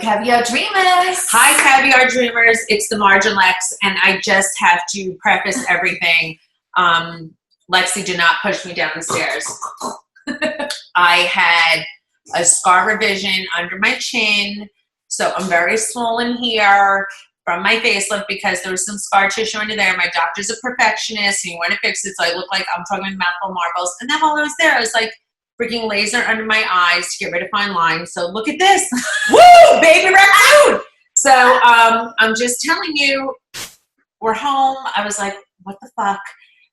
Caviar Dreamers. Hi, Caviar Dreamers. It's the Marge and Lex, and I just have to preface everything. Lexi did not push me down the stairs. I had a scar revision under my chin, so I'm very swollen here from my facelift because there was some scar tissue under there. My doctor's a perfectionist, and he wanted to fix it, so I look like I'm talking with mouthful of marbles. And then while I was there, I was like, freaking laser under my eyes to get rid of fine lines. So look at this. Woo! Baby raccoon! So I'm just telling you, we're home. I was like, what the fuck?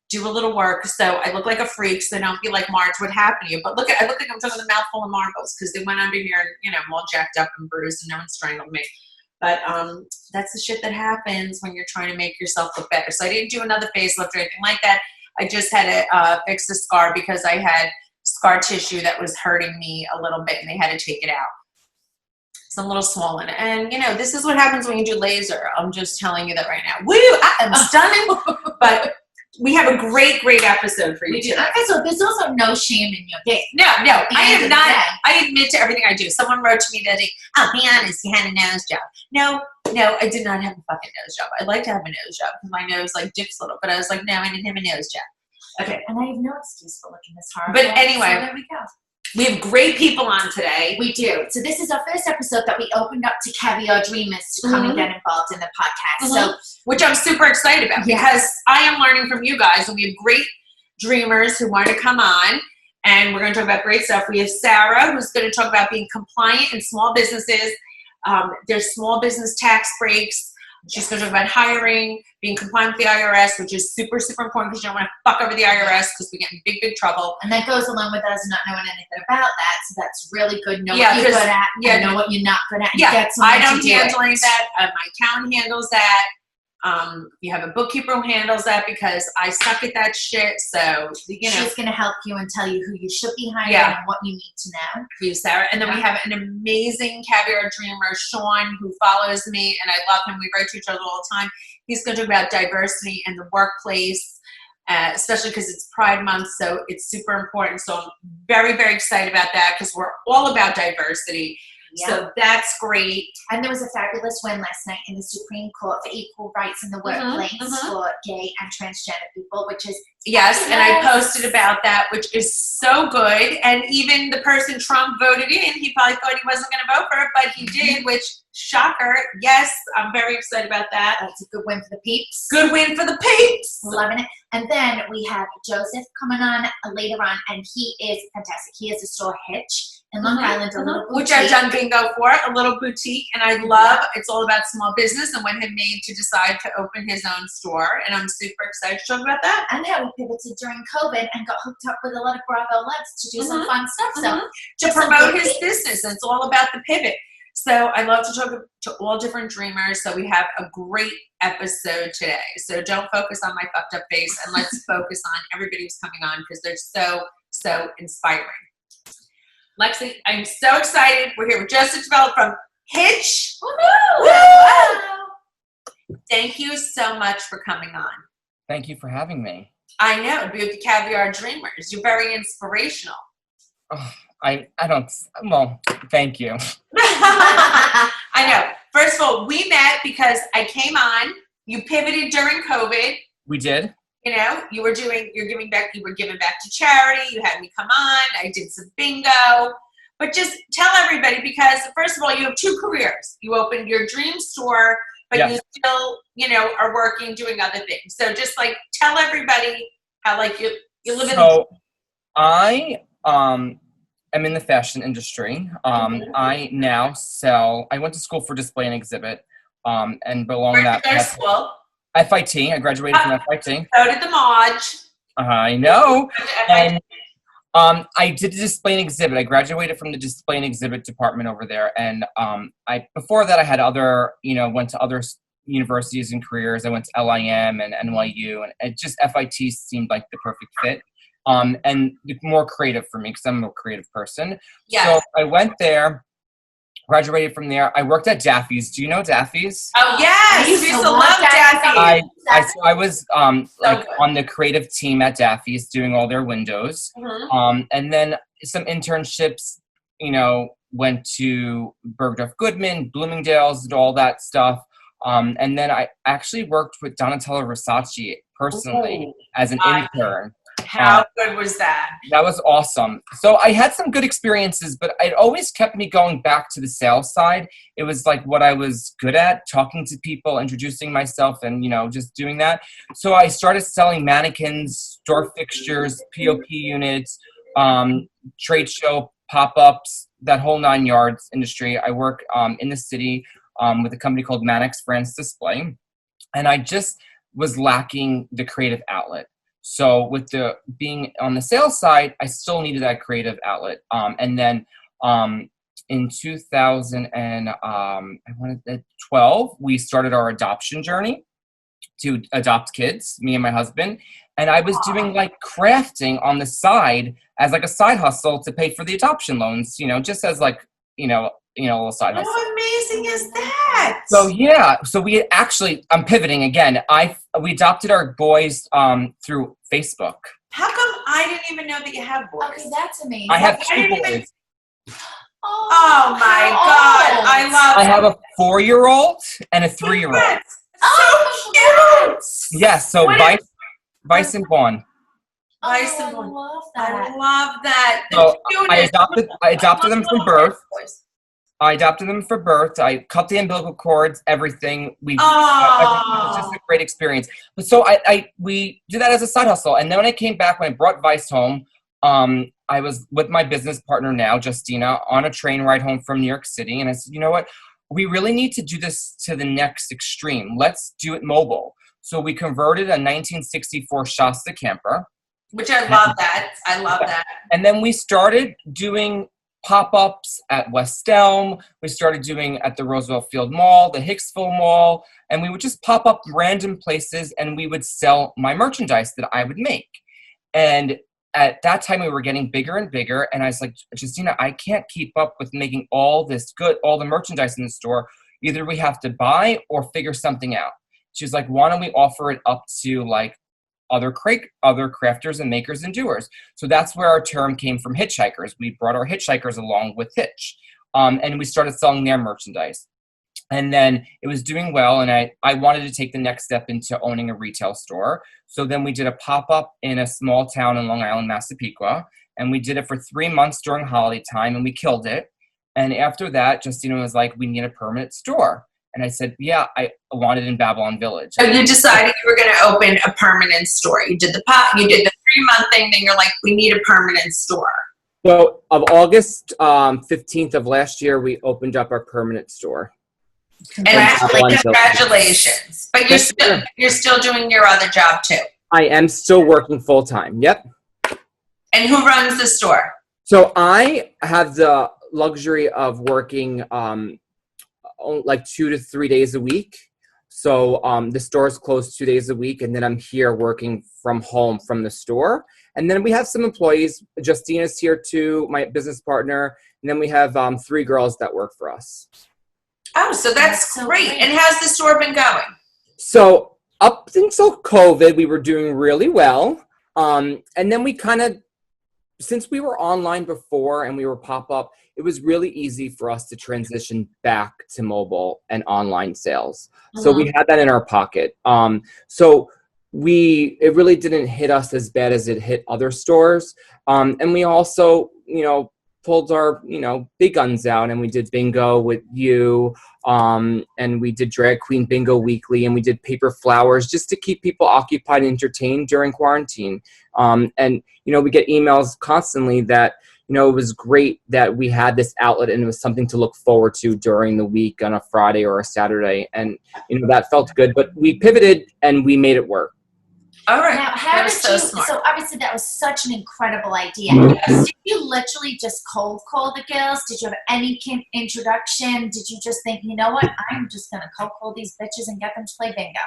Do a little work. So I look like a freak, so don't be like, Marge, what happened to you? But look, I look like I'm talking with a mouthful of marbles because they went under here and, you know, I'm all jacked up and bruised and no one strangled me. But that's the shit that happens when you're trying to make yourself look better. So I didn't do another facelift or anything like that. I just had to fix the scar because I had scar tissue that was hurting me a little bit and they had to take it out. It's a little swollen. And, you know, this is what happens when you do laser. I'm just telling you that right now. Woo! I am stunning. But we have a great, great episode for you today. So there's also no shame in your game. No, I am not. I admit to everything I do. Someone wrote to me that day, oh, be honest, you had a nose job. No, I did not have a fucking nose job. I'd like to have a nose job because my nose like dips a little. But I was like, no, I didn't have a nose job. Okay. And I have no excuse for looking this hard. But anyway, so there we go. We have great people on today. We do. So this is our first episode that we opened up to Caviar Dreamers to come and get involved in the podcast. So, which I'm super excited about because I am learning from you guys, and we have great dreamers who want to come on, and we're going to talk about great stuff. We have Sarah, who's going to talk about being compliant in small businesses. There's small business tax breaks. She's going to talk about hiring, being compliant with the IRS, which is super, super important because you don't want to fuck over the IRS because we get in big, big trouble. And that goes along with us not knowing anything about that. So that's really good. Know what you're good at and know what you're not good at. I don't handle any of that. My accountant handles that. You have a bookkeeper who handles that because I suck at that shit. So, you know. She's going to help you and tell you who you should be hiring and what you need to know. You, Sarah. And then we have an amazing Caviar Dreamer, Shaun, who follows me, and I love him. We write to each other all the time. He's going to talk about diversity in the workplace, especially because it's Pride Month, so it's super important. So I'm very, very excited about that because we're all about diversity. Yeah. So that's great. And there was a fabulous win last night in the Supreme Court for equal rights in the workplace for gay and transgender people, which is and I posted about that, which is so good. And even the person Trump voted in, he probably thought he wasn't going to vote for it, but he did, which, shocker. Yes, I'm very excited about that. That's a good win for the peeps. Good win for the peeps. Loving it. And then we have Joseph coming on later on, and he is fantastic. He has a store, Hitch, in Long Island, a little boutique. Which I've done bingo for, a little boutique, and I love, it's all about small business and when he made to decide to open his own store, and I'm super excited to talk about that. And how he pivoted during COVID and got hooked up with a lot of Bravolebs to do some fun stuff. So to promote his business, and it's all about the pivot. So I love to talk to all different dreamers, so we have a great episode today. So don't focus on my fucked up face, and let's focus on everybody who's coming on because they're so, so inspiring. Lexi, I'm so excited. We're here with Joseph DeBello from Hitch. Woo-hoo! Thank you so much for coming on. Thank you for having me. I know. Be with the Caviar Dreamers. You're very inspirational. Oh, I don't, well, thank you. I know. First of all, we met because I came on. You pivoted during COVID. We did. You know, you were giving back to charity. You had me come on. I did some bingo. But just tell everybody, because first of all, you have two careers. You opened your dream store, but you still, you know, are working, doing other things. So just like tell everybody how like you live in. So I am in the fashion industry. I now sell. I went to school for display and exhibit, and belong that. School? FIT. I graduated from FIT. So did the Marge. I know. And I did the display and exhibit. I graduated from the display and exhibit department over there. And before that, I had went to other universities and careers. I went to LIM and NYU, and it just FIT seemed like the perfect fit. And more creative for me because I'm a creative person. Yes. So I went there. Graduated from there. I worked at Daffy's. Do you know Daffy's? Oh, yes. I used to love Daffy's. I was on the creative team at Daffy's doing all their windows. And then some internships, went to Bergdorf Goodman, Bloomingdale's, and all that stuff. And then I actually worked with Donatella Versace personally as an intern. How good was that? That was awesome. So I had some good experiences, but it always kept me going back to the sales side. It was like what I was good at, talking to people, introducing myself, and, you know, just doing that. So I started selling mannequins, store fixtures, POP units, trade show pop-ups, that whole 9 yards industry. I work in the city with a company called Mannix France Display, and I just was lacking the creative outlet. So with the being on the sales side, I still needed that creative outlet. And then in 2012, we started our adoption journey to adopt kids, me and my husband. And I was doing like crafting on the side as like a side hustle to pay for the adoption loans, you know, just as like, you know, a little side hustle. How amazing is that? So yeah, so we actually, I'm pivoting again. We adopted our boys through Facebook. How come I didn't even know that you have boys? Okay, that's amazing. I have 2 boys. Oh my God, I have a 4-year-old and a 3-year-old. So cute. Yes, so Vice and Vaughn. Vice and I Vaughn. love that. I love that. So I adopted them from birth. I cut the umbilical cords, everything. Everything was just a great experience. But so we did that as a side hustle. And then when I came back, when I brought Vice home, I was with my business partner now, Justina, on a train ride home from New York City. And I said, you know what? We really need to do this to the next extreme. Let's do it mobile. So we converted a 1964 Shasta camper. Which I love that. I love that. And then we started doing pop-ups at West Elm. We started doing at the Roosevelt Field Mall, the Hicksville Mall, and we would just pop up random places and we would sell my merchandise that I would make. And at that time we were getting bigger and bigger, and I was like, Justina, I can't keep up with making all the merchandise in the store. Either we have to buy or figure something out. She's like, why don't we offer it up to like other crafters and makers and doers. So that's where our term came from, hitchhikers. We brought our hitchhikers along with Hitch. And we started selling their merchandise. And then it was doing well, and I wanted to take the next step into owning a retail store. So then we did a pop-up in a small town in Long Island, Massapequa, and we did it for 3 months during holiday time, and we killed it. And after that, Justina was like, we need a permanent store. And I said, yeah, I want it in Babylon Village. So you decided you were going to open a permanent store. You did the 3-month thing, then you're like, we need a permanent store. So of August 15th of last year, we opened up our permanent store. Congratulations. But you're still doing your other job too. I am still working full time. Yep. And who runs the store? So I have the luxury of working like 2 to 3 days a week. So the store is closed 2 days a week, and then I'm here working from home from the store. And then we have some employees. Justina's here too, my business partner. And then we have 3 girls that work for us. Oh, so that's great. And how's the store been going? So up until COVID, we were doing really well. And then we kind of, since we were online before and we were pop-up, it was really easy for us to transition back to mobile and online sales. So we had that in our pocket. So it really didn't hit us as bad as it hit other stores. And we also, pulled our, big guns out, and we did bingo with you. And we did drag queen bingo weekly, and we did paper flowers just to keep people occupied and entertained during quarantine. And, we get emails constantly that, it was great that we had this outlet and it was something to look forward to during the week on a Friday or a Saturday. And, that felt good, but we pivoted and we made it work. All right. Now, how did so you, smart. so obviously that was such an incredible idea. Did you literally just cold call the girls? Did you have any introduction? Did you just think, you know what, I'm just going to cold call these bitches and get them to play bingo?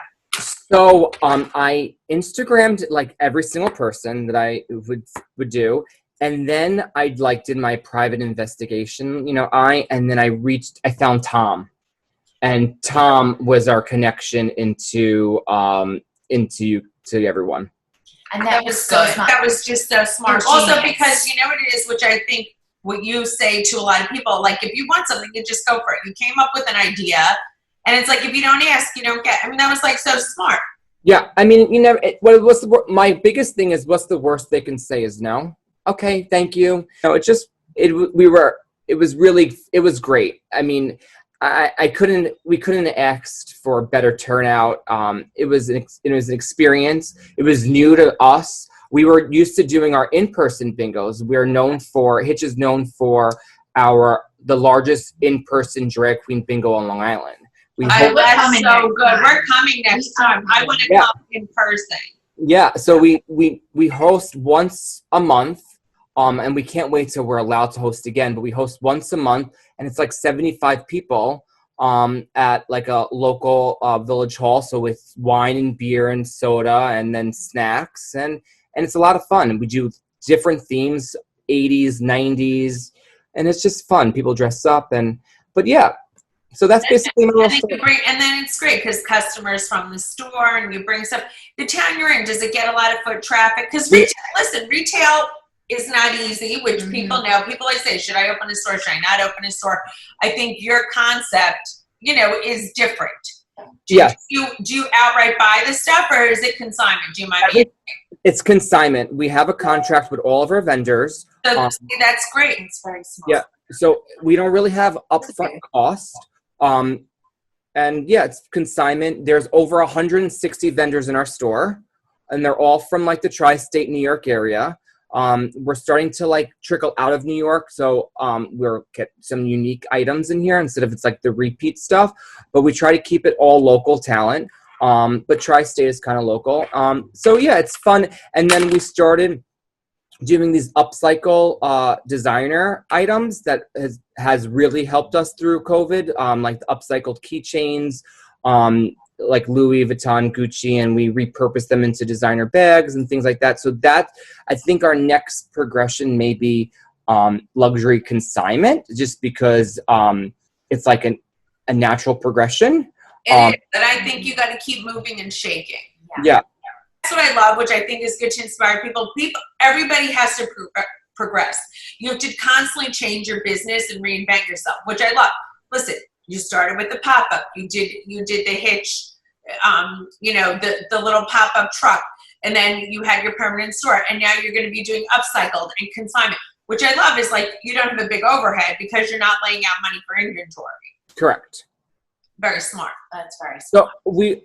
So I Instagrammed like every single person that I would do. And then I did my private investigation, and then I found Tom, and Tom was our connection into everyone. And that was so good. smart. That was just so smart. Also because you know what it is, which I think what you say to a lot of people, like, if you want something, you just go for it. You came up with an idea, and it's like, if you don't ask, you don't get. I mean, that was like so smart. Yeah, I mean, you never. My biggest thing is, what's the worst they can say is no. Okay, thank you. No, it was great. I mean, we couldn't ask for a better turnout. It was an experience. It was new to us. We were used to doing our in-person bingos. Hitch is known for the largest in-person drag queen bingo on Long Island. That's so good. We're coming next time. I want to come in person. Yeah, so we host once a month, and we can't wait till we're allowed to host again. But we host once a month, and it's like 75 people at like a local village hall. So with wine and beer and soda, and then snacks, and it's a lot of fun. And we do different themes, 80s, 90s, and it's just fun. People dress up, but yeah. So that's basically my little story. And then it's great because customers from the store, and you bring stuff. The town you're in, does it get a lot of foot traffic? Because retail is not easy, which people know. People always say, should I open a store? Should I not open a store? I think your concept, is different. Do you outright buy the stuff, or is it consignment? Do you mind me? It's consignment. We have a contract with all of our vendors. So that's great. It's very smart. Yeah. So we don't really have upfront cost. And yeah, it's consignment. There's over 160 vendors in our store, and they're all from like the tri-state New York area. We're starting to like trickle out of New York. So, we'll get some unique items in here instead of it's like the repeat stuff, but we try to keep it all local talent. But tri-state is kind of local. So yeah, it's fun. And then we started doing these upcycle designer items that has really helped us through COVID, like the upcycled keychains, like Louis Vuitton, Gucci, and we repurpose them into designer bags and things like that. So that, I think our next progression may be luxury consignment, just because it's like a natural progression. And I think you got to keep moving and shaking. Yeah. That's what I love, which I think is good to inspire people. Everybody has to progress. You have to constantly change your business and reinvent yourself, which I love. Listen, you started with the pop-up. You did the Hitch, the little pop-up truck, and then you had your permanent store, and now you're going to be doing upcycled and consignment, which I love. Is like you don't have a big overhead because you're not laying out money for inventory. Correct. Very smart. That's very smart. So we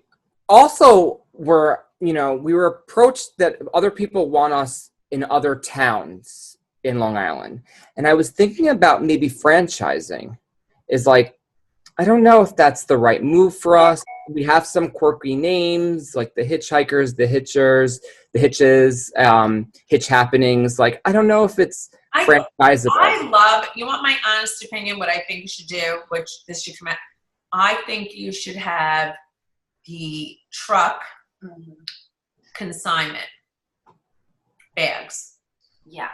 also were, we were approached that other people want us in other towns in Long Island. And I was thinking about maybe franchising. Is like, I don't know if that's the right move for us. We have some quirky names like the Hitchhikers, the Hitchers, the Hitches, Hitch Happenings. Like, I don't know if it's franchisable. You want my honest opinion, what I think you should do, which this should come out. I think you should have the truck consignment bags. Yeah.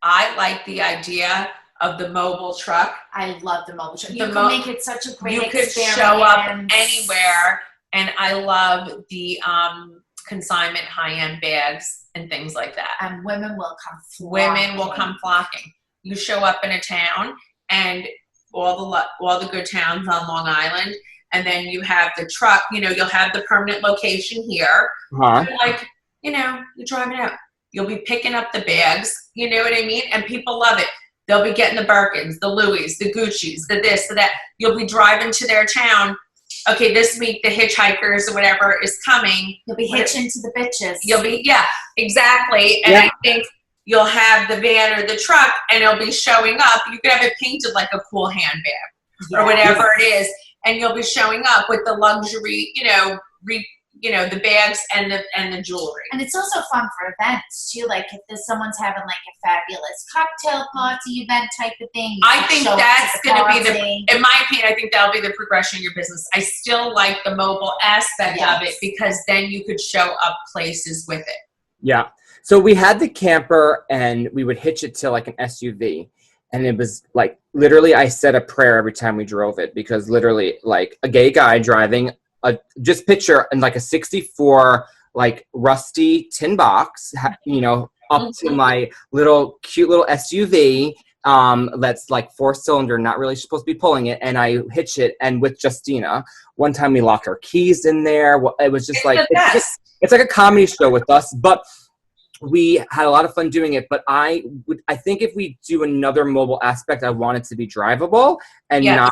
I like the idea of the mobile truck. I love the mobile truck. You can make it such a great experience. You could show up anywhere, and I love the consignment high-end bags and things like that. And women will come flocking. You show up in a town, and all the good towns on Long Island, and then you have the truck. You'll have the permanent location here. Like, you're driving out. You'll be picking up the bags. You know what I mean? And people love it. They'll be getting the Birkins, the Louis, the Gucci's, the this, the that. You'll be driving to their town. Okay, this week the Hitchhikers or whatever is coming. You'll be hitching to the bitches. Yeah, exactly. And I think you'll have the van or the truck, and it'll be showing up. You could have it painted like a cool handbag or whatever it is, and you'll be showing up with the luxury, the bags and the jewelry. And it's also fun for events too. Like if someone's having like a fabulous cocktail party event type of thing. I think that's going to be in my opinion, I think that'll be the progression of your business. I still like the mobile aspect of it because then you could show up places with it. Yeah. So we had the camper and we would hitch it to like an SUV. And it was like, literally I said a prayer every time we drove it, because literally like a gay guy driving just picture in like a 64, like rusty tin box, up to my cute little SUV. That's like 4-cylinder, not really supposed to be pulling it, and I hitch it. And with Justina, one time we locked our keys in there. It was just it's like a comedy show with us, but we had a lot of fun doing it. But I think if we do another mobile aspect, I want it to be drivable and not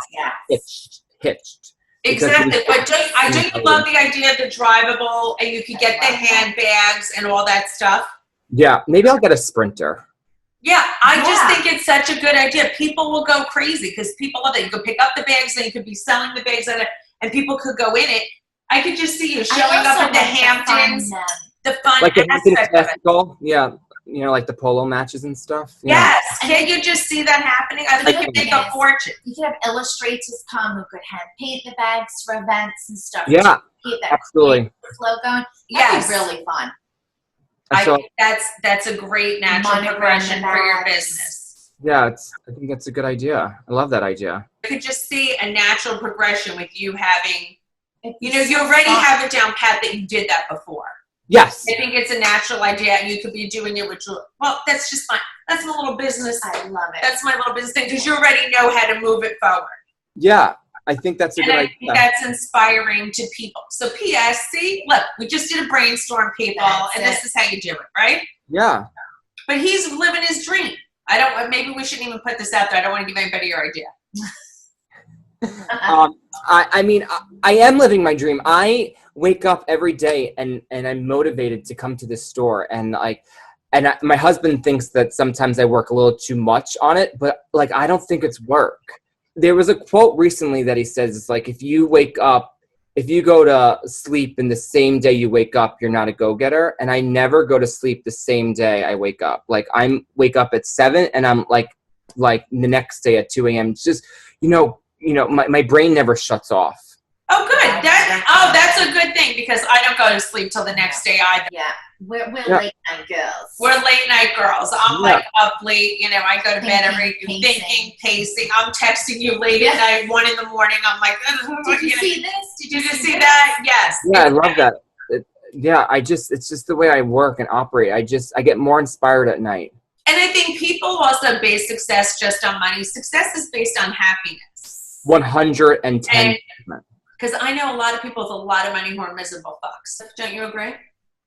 hitched. Exactly, but don't you love the idea of the drivable, and you could get the handbags and all that stuff? Yeah, maybe I'll get a Sprinter. Yeah, I just think it's such a good idea. People will go crazy because people love it. You could pick up the bags, and you could be selling the bags, and people could go in it. I could just see you showing up at the Hamptons, the fun like the aspect of it. Yeah, you know, like the polo matches and stuff. Yes, can't you just see that happening? I think you'd make a fortune. You could have illustrators come who could hand paint the bags for events and stuff. Yeah, keep that absolutely. Flow going. That'd be really fun. I think that's a great natural progression for your business. Yeah, I think that's a good idea. I love that idea. I could just see a natural progression with you having, you already have it down pat that you did that before. Yes. I think it's a natural idea, and you could be doing it with, that's just that's my little business. I love it. That's my little business thing, because you already know how to move it forward. Yeah, I think that's a good idea. I think that's inspiring to people. So P.S. See, look, we just did a brainstorm, people, and this is how you do it, right? Yeah. But he's living his dream. Maybe we shouldn't even put this out there. I don't want to give anybody your idea. I mean, I am living my dream. I wake up every day and I'm motivated to come to this store, and my husband thinks that sometimes I work a little too much on it, but like I don't think it's work. There was a quote recently that he says, it's like, if you go to sleep in the same day you wake up, you're not a go-getter. And I never go to sleep the same day I wake up. Like I wake up at 7 and I'm like the next day at 2 a.m. It's just, my brain never shuts off. Oh, good. That's a good thing, because I don't go to sleep till the next day either. Yeah, we're late night girls. We're late night girls. I'm like up late. I go to bed every thinking, pacing. I'm texting you late at night, 1 in the morning. I'm like, did you see this? Did you see that? Yes. Yeah, I love that. It's just the way I work and operate. I get more inspired at night. And I think people also base success just on money. Success is based on happiness. 110%. Because I know a lot of people with a lot of money who are miserable fucks. Don't you agree?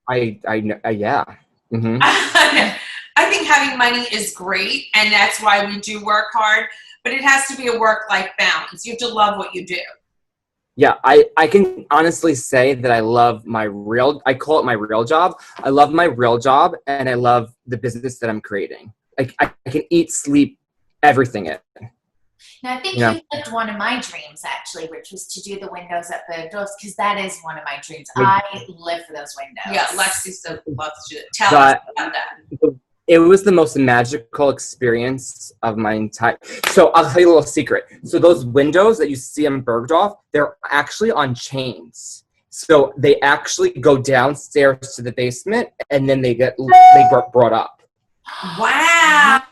Yeah. Mm-hmm. I think having money is great, and that's why we do work hard, but it has to be a work-life balance. You have to love what you do. Yeah, I can honestly say that I love I call it my real job. I love my real job, and I love the business that I'm creating. I can eat, sleep, everything in. Now, I think you lived one of my dreams, actually, which was to do the windows at Bravolebs, because that is one of my dreams. I live for those windows. Yeah, Lexi so loves to do it. Tell us about that. It was the most magical experience of my entire... So I'll tell you a little secret. So those windows that you see in Bergdorf, they're actually on chains. So they actually go downstairs to the basement, and then they get brought up. Wow.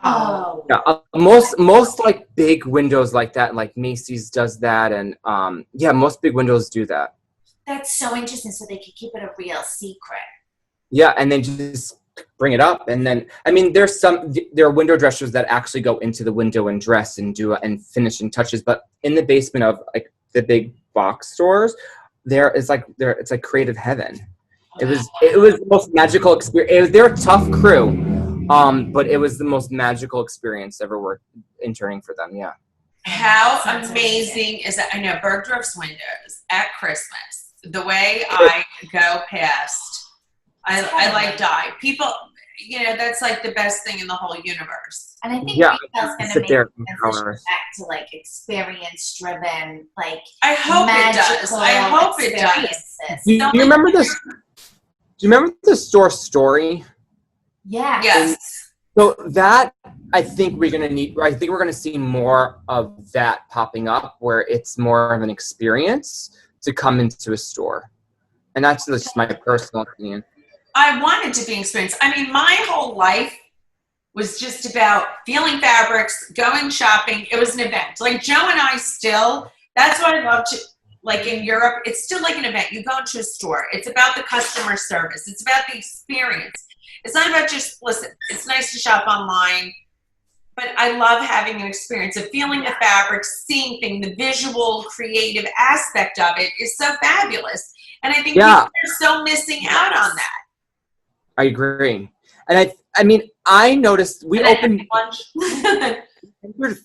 Oh. Yeah, most like big windows like that, like Macy's does that, and most big windows do that. That's so interesting. So they could keep it a real secret. Yeah, and then just bring it up, and then there are window dressers that actually go into the window and dress and do finishing touches, but in the basement of like the big box stores, it's like creative heaven. It was the most magical experience. They're a tough crew. But it was the most magical experience ever worked interning for them. Yeah. How amazing is that? I know Bergdorf's windows at Christmas, the way I go past, I like die. People, that's like the best thing in the whole universe. And I think retail's going to make a transition back to like experience driven, like I hope it does. I hope it does. Do you remember this? Do you remember the store Story? Yeah. Yes. So that I think we're going to see more of that popping up, where it's more of an experience to come into a store. And that's just my personal opinion. I want it to be an experience. My whole life was just about feeling fabrics, going shopping. It was an event. Like Joe and I that's what I love to, like in Europe, it's still like an event. You go into a store. It's about the customer service. It's about the experience. It's not about just, listen, it's nice to shop online, but I love having an experience of feeling the fabric, seeing things, the visual, creative aspect of it is so fabulous. And I think people are so missing out on that. I agree. And I mean, I noticed we opened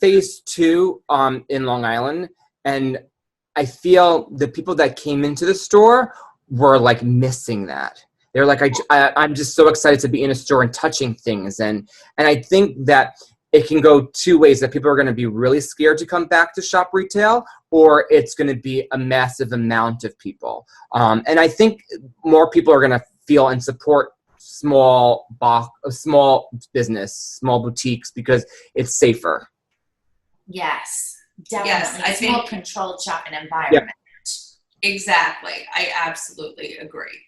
phase 2 in Long Island, and I feel the people that came into the store were like missing that. They're like, I'm just so excited to be in a store and touching things. And I think that it can go two ways, that people are going to be really scared to come back to shop retail, or it's going to be a massive amount of people. And I think more people are going to feel and support small business, small boutiques, because it's safer. Yes, definitely. Yes, I think more controlled shopping environment. Yeah. Exactly. I absolutely agree.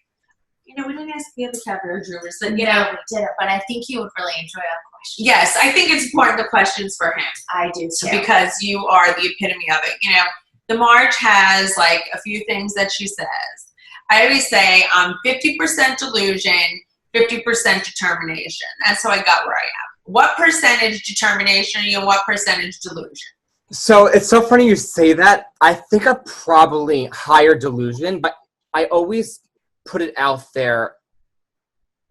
You know, we didn't ask the other Caviar Dreamers. No, we didn't, but I think you would really enjoy our questions. Yes, I think it's important, the questions for him. I do too. Because you are the epitome of it. You know, the Marge has like a few things that she says. I always say I'm 50% delusion, 50% determination. That's how I got where I am. What percentage determination are you and what percentage delusion? So it's so funny you say that. I think I'm probably higher delusion, but I always put it out there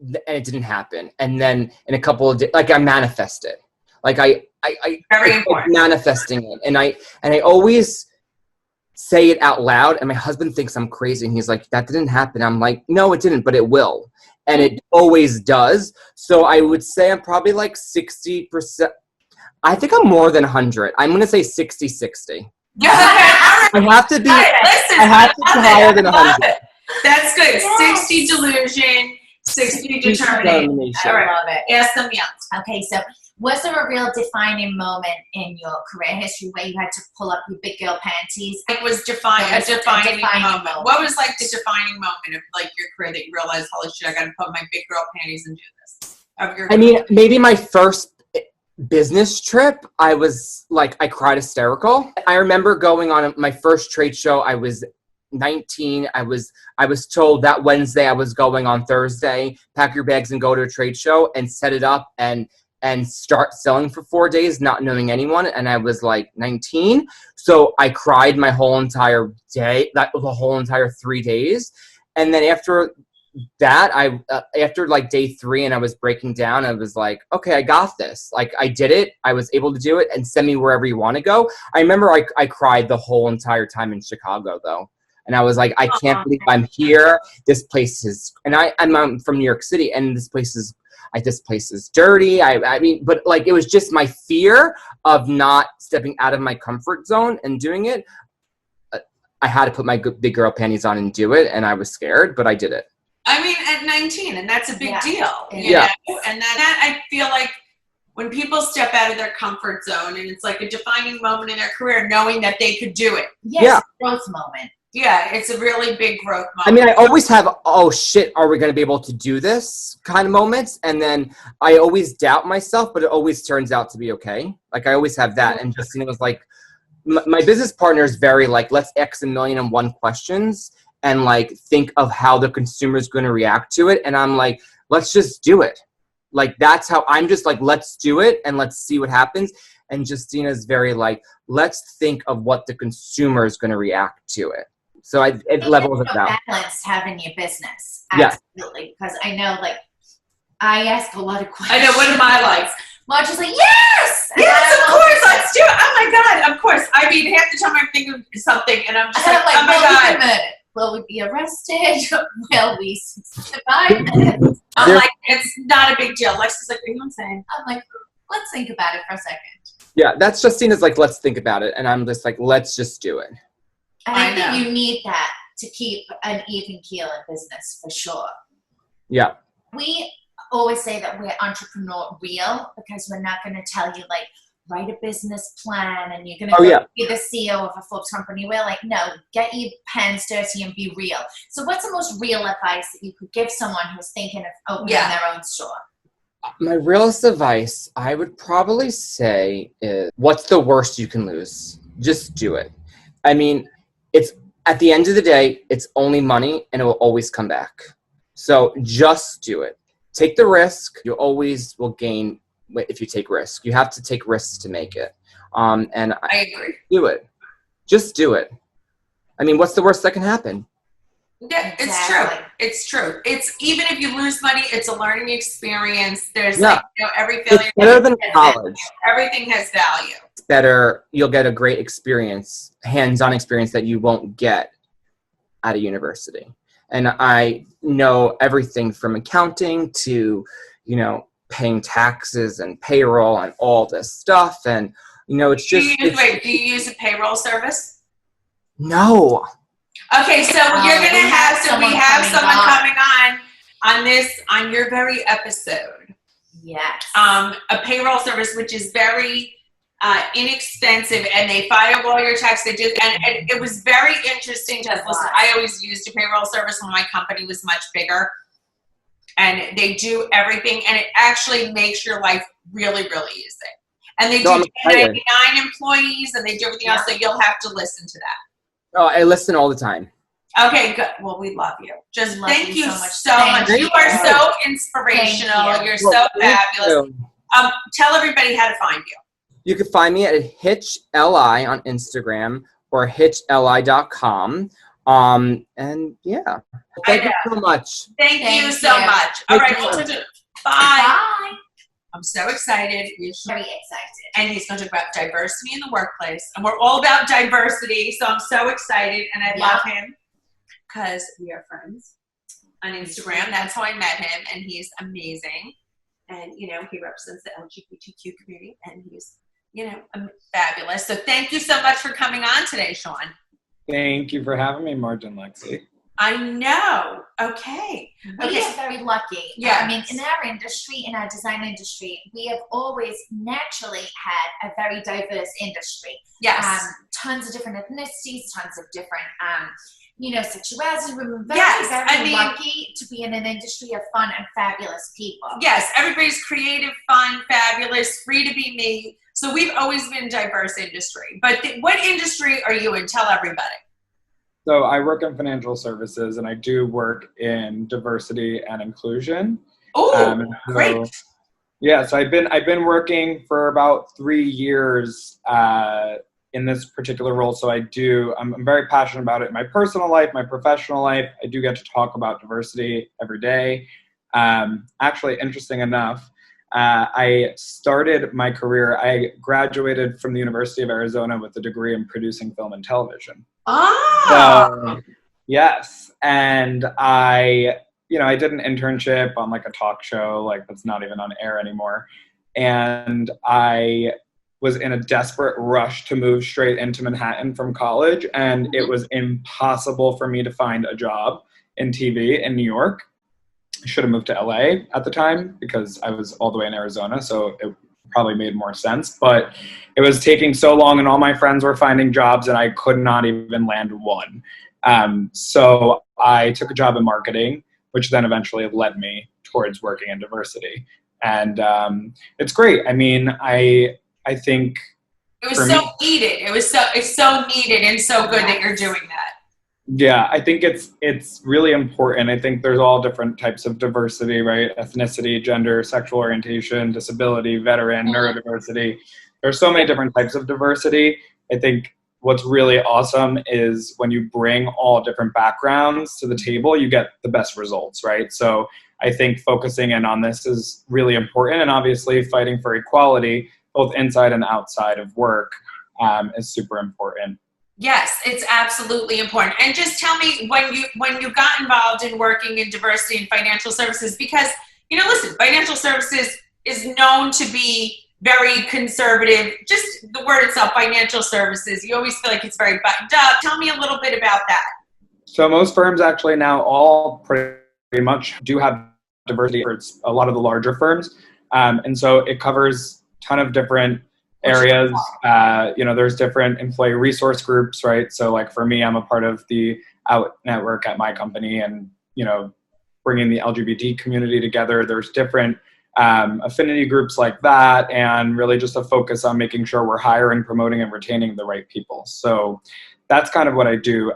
and it didn't happen. And then in a couple of days, like I manifest it. Like I very important. Manifesting it. And I always say it out loud, and my husband thinks I'm crazy, and he's like, that didn't happen. I'm like, no, it didn't, but it will. And it always does. So I would say I'm probably like 60%. I think I'm more than 100. I'm going to say 60-60. Yeah. I have to be, Listen, I have to be higher than 100. That's good. Yes. 60 delusion, 60 determination. I love it. Ask them young. Okay, so was there a real defining moment in your career history where you had to pull up your big girl panties? It was a defining moment. What was like the defining moment of like your career that you realized, holy shit, I got to put my big girl panties and do this? I mean, maybe my first business trip, I was like, I cried hysterical. I remember going on my first trade show. I was 19. I was told that Wednesday I was going on Thursday, pack your bags and go to a trade show and set it up and start selling for 4 days, not knowing anyone. And I was like 19. So I cried my whole entire day, the whole entire 3 days. And then after that, after like day 3 and I was breaking down, I was like, okay, I got this. Like I did it. I was able to do it, and send me wherever you want to go. I remember I cried the whole entire time in Chicago though. And I was like, I can't believe I'm here. This place is, and I'm from New York City, and this place is dirty. I mean, but like, it was just my fear of not stepping out of my comfort zone and doing it. I had to put my big girl panties on and do it. And I was scared, but I did it. I mean, at 19, and that's a big deal. You know? And that I feel like when people step out of their comfort zone, and it's like a defining moment in their career, knowing that they could do it. Yes, growth moment. Yeah, it's a really big growth moment. I mean, I always have, oh shit, are we going to be able to do this kind of moments? And then I always doubt myself, but it always turns out to be okay. Like I always have that. And Justine was like, my business partner is very like, let's X 1,000,001 questions and like think of how the consumer is going to react to it. And I'm like, let's just do it. Like, that's how I'm just like, let's do it and let's see what happens. And Justina's very like, let's think of what the consumer is going to react to it. So it levels it out. Balance having your business. Yeah. Absolutely. Because I know, like, I ask a lot of questions. I know, what am I like? Marge is like, yes! Yes, of course, let's do it. Oh my God, of course. I mean, half the time I'm thinking of something and I'm just like, oh my God. Will we be arrested? Will we survive this? I'm like, it's not a big deal. Lexi's like, what are you saying? I'm like, let's think about it for a second. Yeah, that's Justina's like, let's think about it. And I'm just like, let's just do it. And I think you need that to keep an even keel in business, for sure. Yeah. We always say that we're entrepreneur real, because we're not going to tell you, like, write a business plan and you're going to be the CEO of a Forbes company. We're like, no, get your hands dirty and be real. So what's the most real advice that you could give someone who's thinking of opening their own store? My realest advice, I would probably say, is what's the worst you can lose? Just do it. I mean, it's at the end of the day, it's only money and it will always come back. So just do it. take the risk. You always will gain if you take risk. You have to take risks to make it. And I agree. Do it. Just do it. I mean, what's the worst that can happen? Yeah, it's Exactly. true. It's true. It's even if you lose money, it's a learning experience. There's Yeah. like, you know, every failure. It's better than college. Everything has value. It's better. You'll get a great experience, hands-on experience that you won't get at a university. And I know everything from accounting to, you know, paying taxes and payroll and all this stuff. And, you know, it's just. Do you use a payroll service? No. Okay, so we have someone coming on your very episode. Yes. A payroll service, which is very inexpensive, and they file all your tax. They do, and it was very interesting to listen. I always used a payroll service when my company was much bigger, and they do everything, and it actually makes your life really, really easy. And they do 99 employees, and they do everything else. So you'll have to listen to that. Oh, I listen all the time. Okay, good. Well, we love you. Just thank you so much. Thank You you. are so inspirational. You're so fabulous. Tell everybody how to find you. You can find me at Hitch LI on Instagram or hitchli.com. And yeah, thank you so much. Thank you so much. All right, we'll do it. Bye. Bye. I'm so excited. Very excited. And he's going to talk about diversity in the workplace. And we're all about diversity. So I'm so excited. And I love him because we are friends on Instagram. That's how I met him. And he's amazing. And, you know, he represents the LGBTQ community. And he's, you know, fabulous. So thank you so much for coming on today, Shaun. Thank you for having me, Marge and Lexi. I know. Okay. We are very lucky. Yeah. I mean, in our industry, in our design industry, we have always naturally had a very diverse industry. Yes. Tons of different ethnicities, tons of different, you know, sexualities. We're very, Yes, very lucky to be in an industry of fun and fabulous people. Yes, everybody's creative, fun, fabulous, free to be me. So we've always been a diverse industry. But what industry are you in? Tell everybody. So I work in financial services, and I do work in diversity and inclusion. Oh, great. Yeah, so I've been working for about 3 years in this particular role. So I'm very passionate about it in my personal life, my professional life. I do get to talk about diversity every day. Actually, interesting enough, I started my career, I graduated from the University of Arizona with a degree in producing film and television. So, yes. And I did an internship on like a talk show, like that's not even on air anymore. And I was in a desperate rush to move straight into Manhattan from college. And it was impossible for me to find a job in TV in New York. I should have moved to LA at the time because I was all the way in Arizona. So it probably made more sense, but it was taking so long and all my friends were finding jobs and I could not even land one. So I took a job in marketing, which then eventually led me towards working in diversity. And it's great. I mean, I think it was so needed. It's so needed and so good that you're doing that. Yeah, I think it's really important. I think there's all different types of diversity, right? Ethnicity, gender, sexual orientation, disability, veteran, neurodiversity. There's so many different types of diversity. I think what's really awesome is when you bring all different backgrounds to the table, you get the best results, right? So I think focusing in on this is really important, and obviously fighting for equality, both inside and outside of work, is super important. Yes, it's absolutely important. And just tell me when you got involved in working in diversity and financial services, because, you know, listen, financial services is known to be very conservative. Just the word itself, financial services, you always feel like it's very buttoned up. Tell me a little bit about that. So most firms actually now all pretty much do have diversity. It's a lot of the larger firms. And so it covers a ton of different areas. You know, there's different employee resource groups, right? So like for me, I'm a part of the Out network at my company, and, you know, bringing the LGBT community together. There's different affinity groups like that, and really just a focus on making sure we're hiring, promoting, and retaining the right people. So that's kind of what I do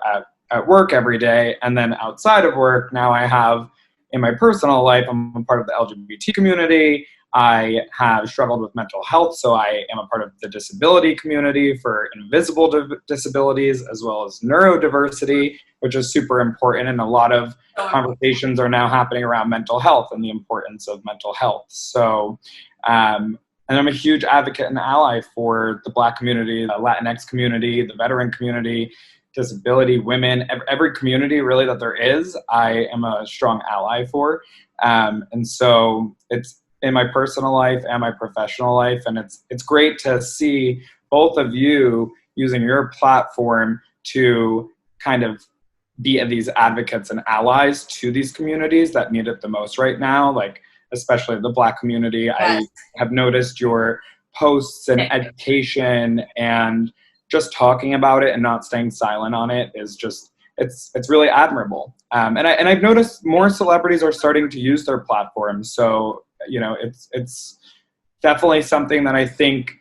at work every day. And then outside of work, now I have in my personal life, I'm a part of the LGBT community. I have struggled with mental health, so I am a part of the disability community for invisible disabilities as well as neurodiversity, which is super important. And a lot of conversations are now happening around mental health and the importance of mental health. So, and I'm a huge advocate and ally for the Black community, the Latinx community, the veteran community, disability, women, every community really that there is, I am a strong ally for. And so it's in my personal life and my professional life. And it's great to see both of you using your platform to kind of be these advocates and allies to these communities that need it the most right now, like especially the Black community. Yes. I have noticed your posts and education and just talking about it and not staying silent on it is just, it's really admirable. And I've noticed more celebrities are starting to use their platforms. So, you know, it's definitely something that I think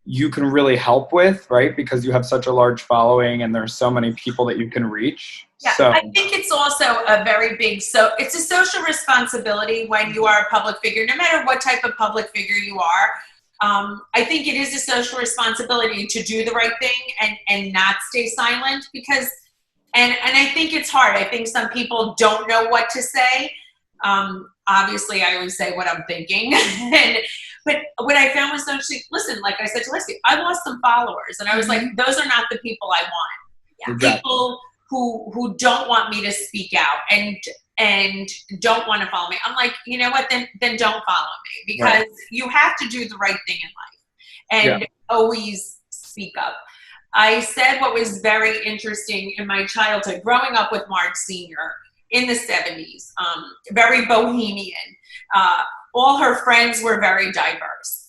you can really help with, right? Because you have such a large following and there's so many people that you can reach. Yeah, so. I think it's also a very big, it's a social responsibility when you are a public figure, no matter what type of public figure you are. I think it is a social responsibility to do the right thing and not stay silent because, and I think it's hard. I think some people don't know what to say. Obviously I always say what I'm thinking, but what I found was actually, listen, like I said to Lexi, I lost some followers and I was like, those are not the people I want. Yeah. Exactly. People who don't want me to speak out and don't want to follow me. I'm like, you know what, then don't follow me because you have to do the right thing in life and always speak up. I said what was very interesting in my childhood, growing up with Marge Sr. in the 70s, very bohemian. All her friends were very diverse.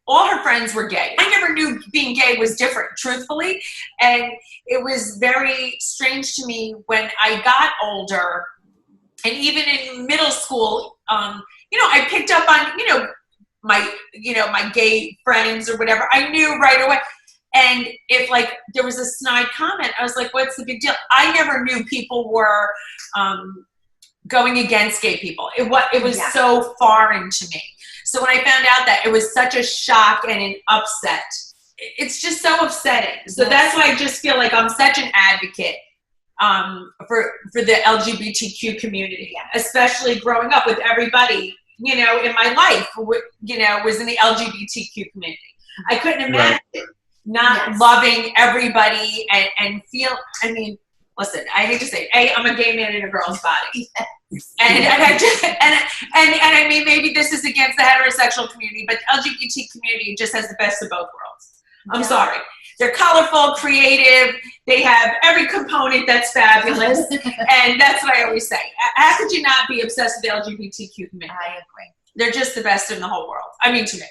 All her friends were gay. I never knew being gay was different, truthfully. And it was very strange to me when I got older and even in middle school, you know, I picked up on, my gay friends or whatever. I knew right away. And if like there was a snide comment, I was like, what's the big deal? I never knew people were going against gay people. It was so foreign to me. So when I found out that, it was such a shock and an upset. It's just so upsetting. So that's why I just feel like I'm such an advocate for the LGBTQ community, especially growing up with everybody, you know, in my life, you know, was in the LGBTQ community. I couldn't imagine not loving everybody and feel, I mean, listen, I hate to say it, I'm a gay man in a girl's body. And I mean, maybe this is against the heterosexual community, but the LGBT community just has the best of both worlds. I'm sorry. They're colorful, creative. They have every component that's fabulous. And that's what I always say. How could you not be obsessed with the LGBTQ community? I agree. They're just the best in the whole world. I mean, to me,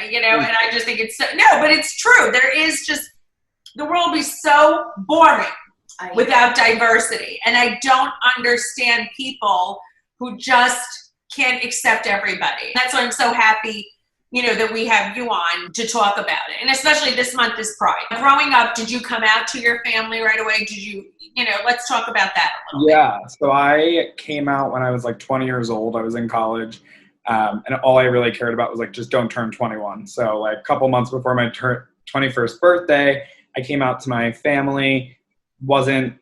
you know, and I just think it's so, no, but it's true. There is just, the world would be so boring without diversity. And I don't understand people who just can't accept everybody. That's why I'm so happy, you know, that we have you on to talk about it. And especially this month is Pride. Growing up, did you come out to your family right away? Did you, you know, let's talk about that a little bit. Yeah, so I came out when I was like 20 years old. I was in college. And all I really cared about was like, just don't turn 21. So like a couple months before my 21st birthday, I came out to my family. Wasn't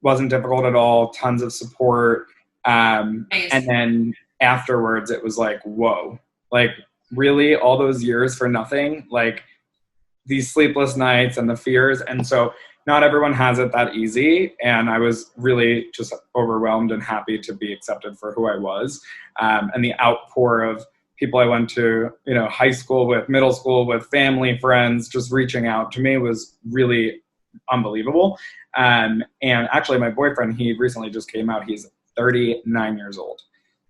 difficult at all. Tons of support. And then afterwards it was like, whoa, like really all those years for nothing, like these sleepless nights and the fears. And so not everyone has it that easy. And I was really just overwhelmed and happy to be accepted for who I was. And the outpour of people I went to, you know, high school with, middle school with, family, friends, just reaching out to me was really unbelievable. And actually my boyfriend, he recently just came out. He's 39 years old.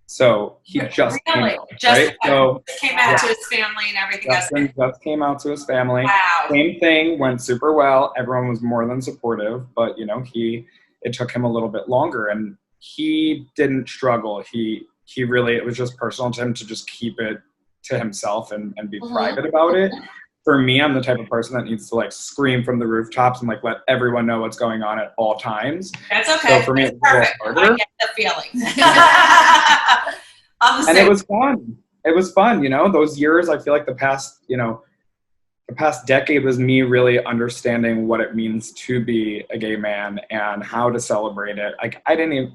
So he just came out, came out to his family and everything else. Just came out to his family. Wow. Same thing, went super well. Everyone was more than supportive, but you know, it took him a little bit longer and he didn't struggle. He really, it was just personal to him to just keep it to himself and be private about it. for me, I'm the type of person that needs to like scream from the rooftops and like let everyone know what's going on at all times. That's okay. So for me, That's it's a little perfect. harder. I get the feeling. I'm the And same. it was fun. It was fun, you know, those years. I feel like the past decade was me really understanding what it means to be a gay man and how to celebrate it. Like I didn't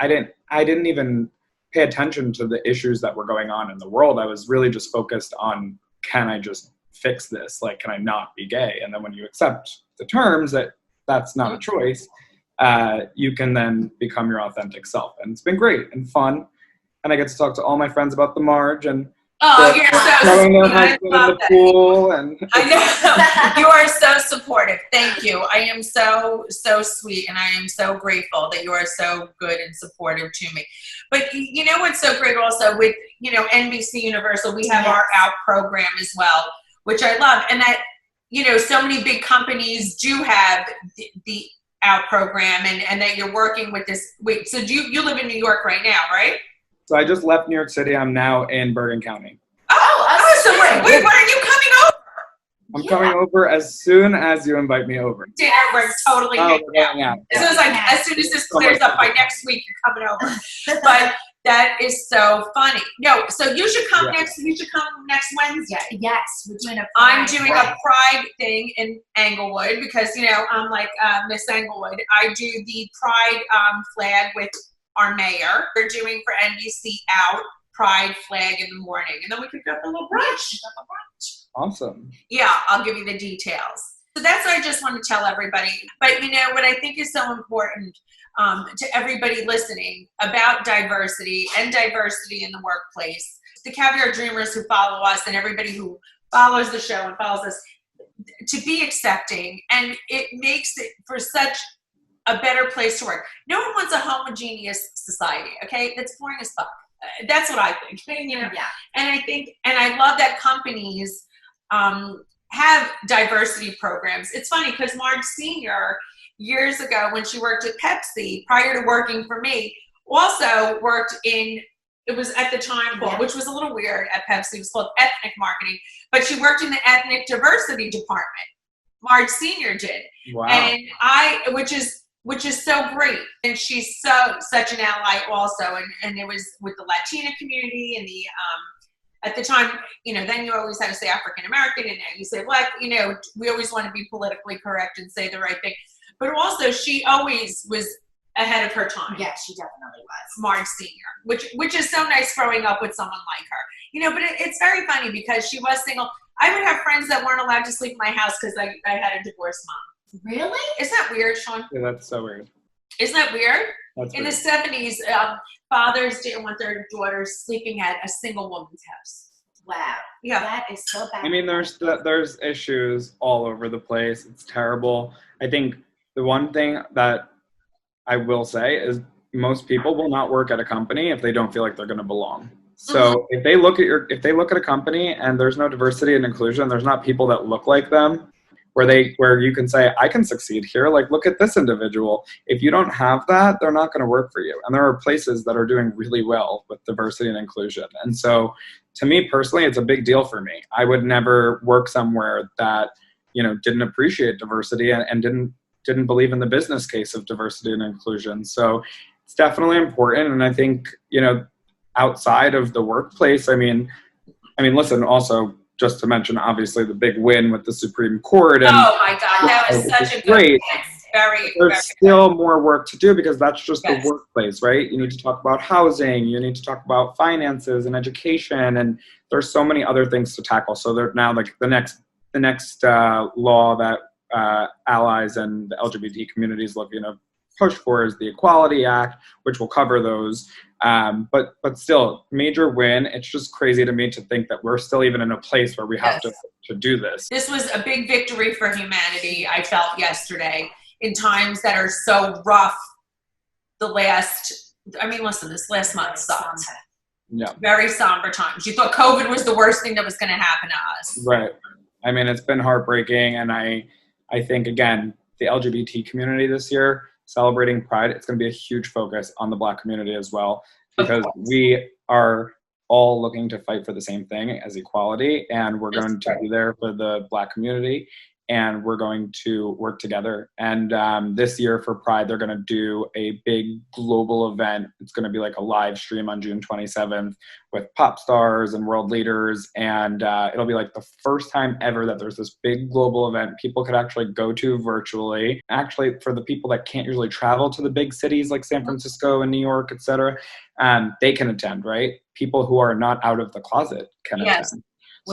even pay attention to the issues that were going on in the world. I was really just focused on, can I just fix this? Like, can I not be gay? And then when you accept the terms that that's not a choice, you can then become your authentic self. And it's been great and fun. And I get to talk to all my friends about the Marge and You're so throwing their sweet. I husband in love the that. pool. And I know. You are so supportive. Thank you. I am so sweet, and I am so grateful that you are so good and supportive to me. But you know what's so great also with, you know, NBC Universal, we have our Out program as well, which I love. And that, you know, so many big companies do have the Out program, and that you're working with this. Wait, so you live in New York right now, right? so I just left New York City. I'm now in Bergen County. So wait, when are you coming over? I'm coming over as soon as you invite me over. Dinner, we're totally Oh, hanging we're out. going out. As soon as this clears up by next week, you're coming over. But that is so funny. No, so you should come next Wednesday. Yes, we're doing a I'm pride doing a pride thing in Englewood because, you know, I'm like Miss Englewood. I do the pride flag with our mayor. We're doing for NBC Out pride flag in the morning, and then we could go for a little brunch. Awesome. Yeah, I'll give you the details. So that's what I just want to tell everybody. But you know what I think is so important to everybody listening about diversity and diversity in the workplace. The Caviar Dreamers who follow us and everybody who follows the show and follows us, to be accepting, and it makes it for such a better place to work. No one wants a homogeneous society, okay? That's boring as fuck. That's what I think. You know? Yeah. And I love that companies have diversity programs. It's funny because Marge Sr. years ago when she worked at Pepsi, prior to working for me, also worked in, it was at the time called, which was a little weird at Pepsi, it was called ethnic marketing, but she worked in the ethnic diversity department. Marge Sr. did. Wow. And which is so great. And she's such an ally also. And it was with the Latina community and the, at the time, you know, then you always had to say African American, and now you say Black. You know, we always want to be politically correct and say the right thing. But also, she always was ahead of her time. Yeah, she definitely was. Marge Sr., which is so nice growing up with someone like her. You know, but it's very funny because she was single. I would have friends that weren't allowed to sleep in my house because I had a divorced mom. Really? Isn't that weird, Shaun? Yeah, that's so weird. Isn't that weird? That's In weird. the 70s, fathers didn't want their daughters sleeping at a single woman's house. Wow. Yeah. That is so bad. I mean, there's issues all over the place. It's terrible. I think the one thing that I will say is most people will not work at a company if they don't feel like they're going to belong. So if they look at a company and there's no diversity and inclusion, there's not people that look like them, where you can say, I can succeed here. Like, look at this individual. If you don't have that, they're not going to work for you. And there are places that are doing really well with diversity and inclusion. And so to me personally, it's a big deal for me. I would never work somewhere that, you know, didn't appreciate diversity and didn't believe in the business case of diversity and inclusion. So it's definitely important. And I think, you know, outside of the workplace, I mean, listen, also, just to mention, obviously, the big win with the Supreme Court. And, oh my God, that was such a good great. Very, There's very still more work to do because that's just Yes. the workplace, right? You need to talk about housing, you need to talk about finances and education, and there's so many other things to tackle. So they're now like the next law that allies and the LGBT community is looking to push for is the Equality Act, which will cover those. But still, major win. It's just crazy to me to think that we're still even in a place where we have to do this. This was a big victory for humanity, I felt yesterday, in times that are so rough. This last month sucked. Yeah. Very somber times. You thought COVID was the worst thing that was going to happen to us. Right. I mean, it's been heartbreaking. And I think, again, the LGBT community this year, celebrating Pride, it's going to be a huge focus on the Black community as well, because we are all looking to fight for the same thing as equality, and we're That's going to be there for the Black community, and we're going to work together. And this year for Pride, they're going to do a big global event. It's going to be like a live stream on June 27th with pop stars and world leaders. And it'll be like the first time ever that there's this big global event people could actually go to virtually. Actually, for the people that can't usually travel to the big cities like San Francisco and New York, et cetera, they can attend, right? People who are not out of the closet can attend.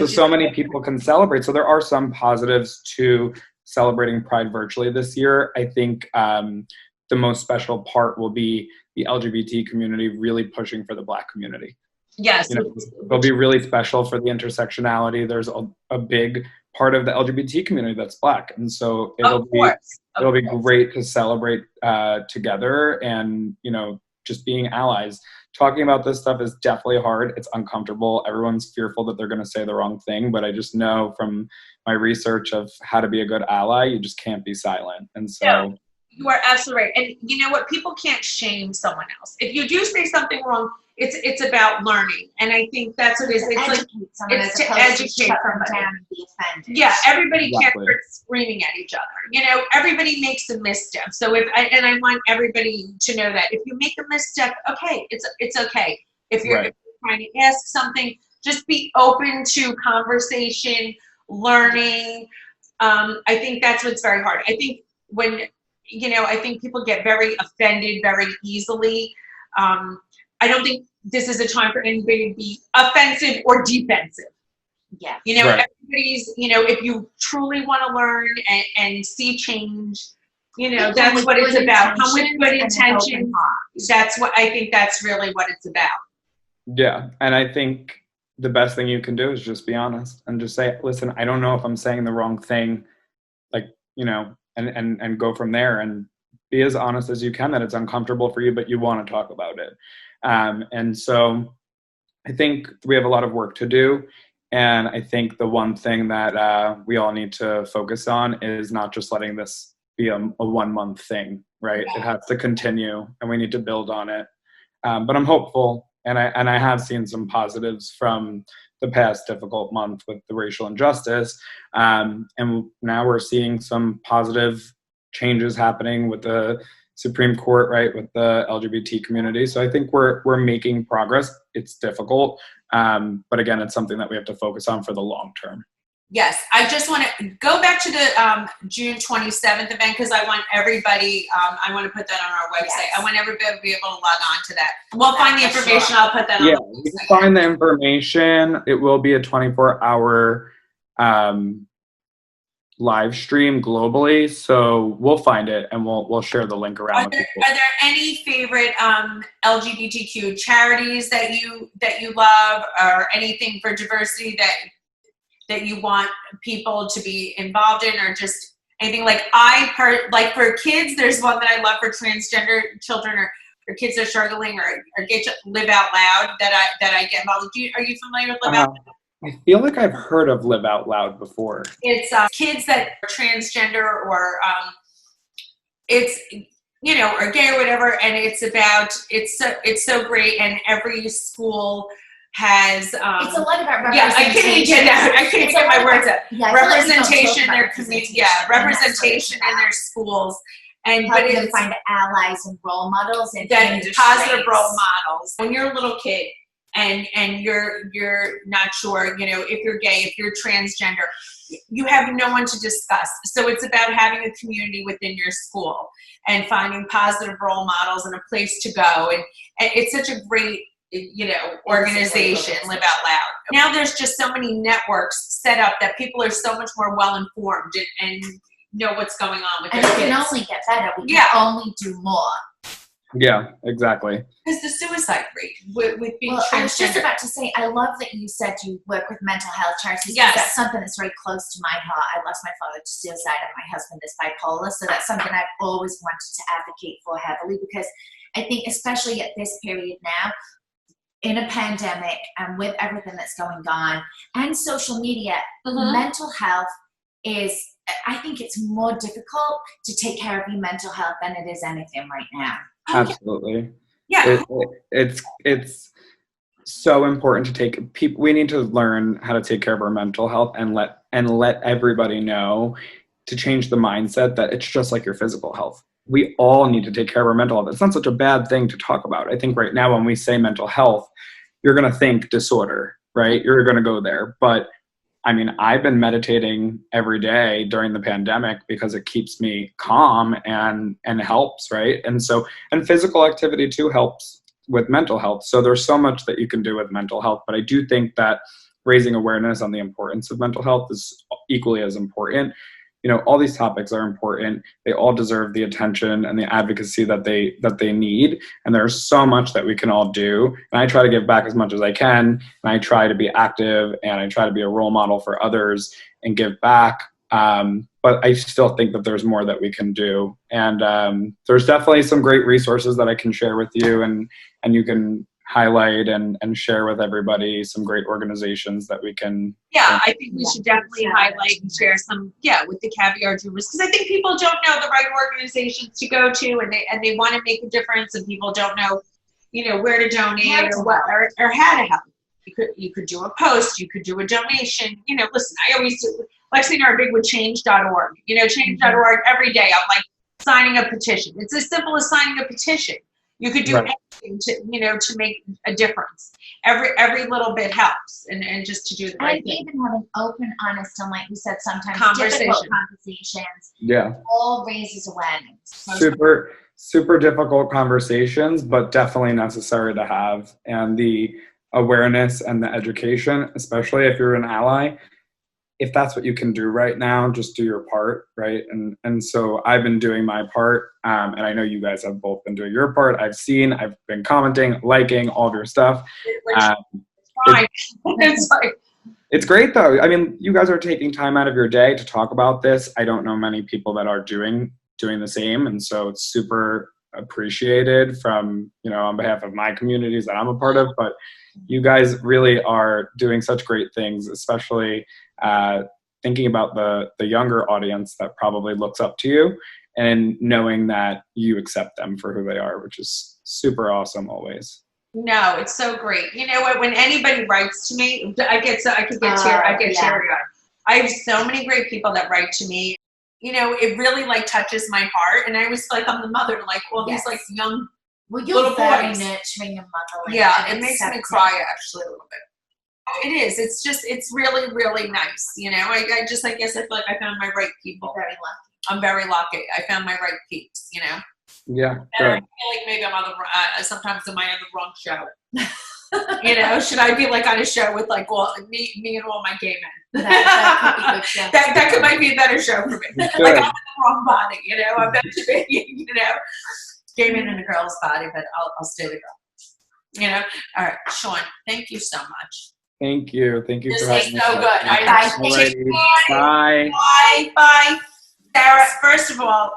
So many people can celebrate. So there are some positives to celebrating Pride virtually this year. I think the most special part will be the LGBT community really pushing for the Black community. Yes. You know, it'll be really special for the intersectionality. There's a big part of the LGBT community that's Black. And so it'll be great to celebrate together and, you know, just being allies. Talking about this stuff is definitely hard. It's uncomfortable. Everyone's fearful that they're going to say the wrong thing, but I just know from my research of how to be a good ally, you just can't be silent. And so yeah, you are absolutely right. And you know what? People can't shame someone else. If you do say something wrong, it's about learning. And I think that's what it is. It's to educate them down and be offended. Yeah, everybody can't start screaming at each other. You know, everybody makes a misstep. So I want everybody to know that if you make a misstep, okay, it's okay. If you're trying to ask something, just be open to conversation, learning. I think that's what's very hard. I think I think people get very offended very easily. I don't think this is a time for anybody to be offensive or defensive. Yeah. You know, everybody's, you know, if you truly want to learn and see change, you know, that's what it's about. Come with good intention. I think that's really what it's about. Yeah. And I think the best thing you can do is just be honest and just say, listen, I don't know if I'm saying the wrong thing, like, you know, and go from there and be as honest as you can that it's uncomfortable for you, but you want to talk about it. And so I think we have a lot of work to do. And I think the one thing that we all need to focus on is not just letting this be a 1 month thing, right? It has to continue and we need to build on it. But I'm hopeful, and I have seen some positives from the past difficult month with the racial injustice. And now we're seeing some positive changes happening with the Supreme Court, right, with the LGBT community. So I think we're making progress. It's difficult, but again, it's something that we have to focus on for the long term. Yes, I just want to go back to the June 27th event because I want everybody, I want to put that on our website. Yes. I want everybody to be able to log on to that. We'll find the information. I'll put that on the website. You can find the information. It will be a 24-hour live stream globally, so we'll find it and we'll share the link around. Are there any favorite LGBTQ charities that you love, or anything for diversity that you want people to be involved in, or just anything? Like like for kids, there's one that I love for transgender children or kids that are struggling or get to Live Out Loud that I get involved with. Are you familiar with Live Out Loud? I feel like I've heard of Live Out Loud before. It's kids that are transgender or it's, you know, or gay or whatever, and it's so great, and every school has it's a lot about representation. Yeah, I can't get my words out. Yeah, representation in their community. Yeah, representation in their schools. And but it's find allies and role models and positive role models. When you're a little kid and you're not sure, you know, if you're gay, if you're transgender, you have no one to discuss. So it's about having a community within your school and finding positive role models and a place to go. And it's such a great, you know, organization, Live Out Loud. Now there's just so many networks set up that people are so much more well informed and know what's going on with their kids. And it can only get better. We can only do more. Yeah, exactly. Because the suicide rate with being transgender. I was just about to say, I love that you said you work with mental health charities. Yes. That's something that's very close to my heart. I lost my father to suicide and my husband is bipolar. So that's something I've always wanted to advocate for heavily, because I think especially at this period now, in a pandemic and with everything that's going on and social media, mental health is, I think it's more difficult to take care of your mental health than it is anything right now. Absolutely. Yeah. It's so important to take people. We need to learn how to take care of our mental health and let everybody know, to change the mindset that it's just like your physical health. We all need to take care of our mental health. It's not such a bad thing to talk about. I think right now when we say mental health, you're going to think disorder, right? You're going to go there. But I mean, I've been meditating every day during the pandemic because it keeps me calm and helps, right? And physical activity too helps with mental health. So there's so much that you can do with mental health, but I do think that raising awareness on the importance of mental health is equally as important. You know, all these topics are important. They all deserve the attention and the advocacy that they need. And there's so much that we can all do. And I try to give back as much as I can. And I try to be active, and I try to be a role model for others and give back. But I still think that there's more that we can do. And there's definitely some great resources that I can share with you, and you can highlight and share with everybody some great organizations that we can. Yeah, I think we should definitely highlight and share some, with the Caviar Dreamers, because I think people don't know the right organizations to go to, and they want to make a difference, and people don't know, where to donate or what, or how to help. You could do a post, you could do a donation. Listen, I always do. Lexi and I are big with change.org. Change.org every day. I'm like signing a petition. It's as simple as signing a petition. You could do anything to make a difference. Every little bit helps, and just to do the right thing. And even having open, honest, and like we said, sometimes Conversation. difficult conversations. Yeah. All raises awareness. Super difficult conversations, but definitely necessary to have. And the awareness and the education, especially if you're an ally, if that's what you can do right now, just do your part, right? And so I've been doing my part, and I know you guys have both been doing your part. I've been commenting, liking all of your stuff. It's great though. I mean, you guys are taking time out of your day to talk about this. I don't know many people that are doing the same, and so it's super appreciated from, on behalf of my communities that I'm a part of. But you guys really are doing such great things, especially thinking about the younger audience that probably looks up to you, and knowing that you accept them for who they are, which is super awesome always. No, it's so great. You know what? When anybody writes to me, I get teary-eyed. I have so many great people that write to me. It really touches my heart, and I always feel like I'm the mother, all these young little very boys. nurturing and motherly. Yeah, it makes me cry actually a little bit. It is. It's really, really nice. I guess I feel like I found my right people. Very lucky. I'm very lucky. I found my right peeps. Yeah. And I feel like maybe I'm on sometimes am I on the wrong show? Should I be on a show with me and all my gay men? That could be a good show. That might be a better show for me. I'm in the wrong body. I'm meant to be. Gay men in a girl's body, but I'll stay the girl. All right, Shaun, thank you so much. Thank you. Thank you this for having is me. so good. Bye. Bye. Sarah, first of all,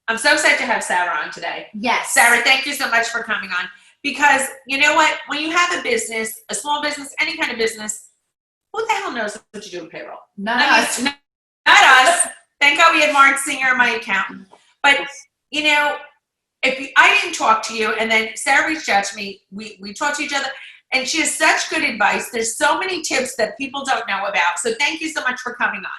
I'm so excited to have Sarah on today. Yes. Sarah, thank you so much for coming on. Because you know what? When you have a business, a small business, any kind of business, who the hell knows what to do with payroll? Not us. Not us. Thank God we had Mark Singer, my accountant. But, I didn't talk to you, and then Sarah reached out to me. We talked to each other. And she has such good advice. There's so many tips that people don't know about. So thank you so much for coming on.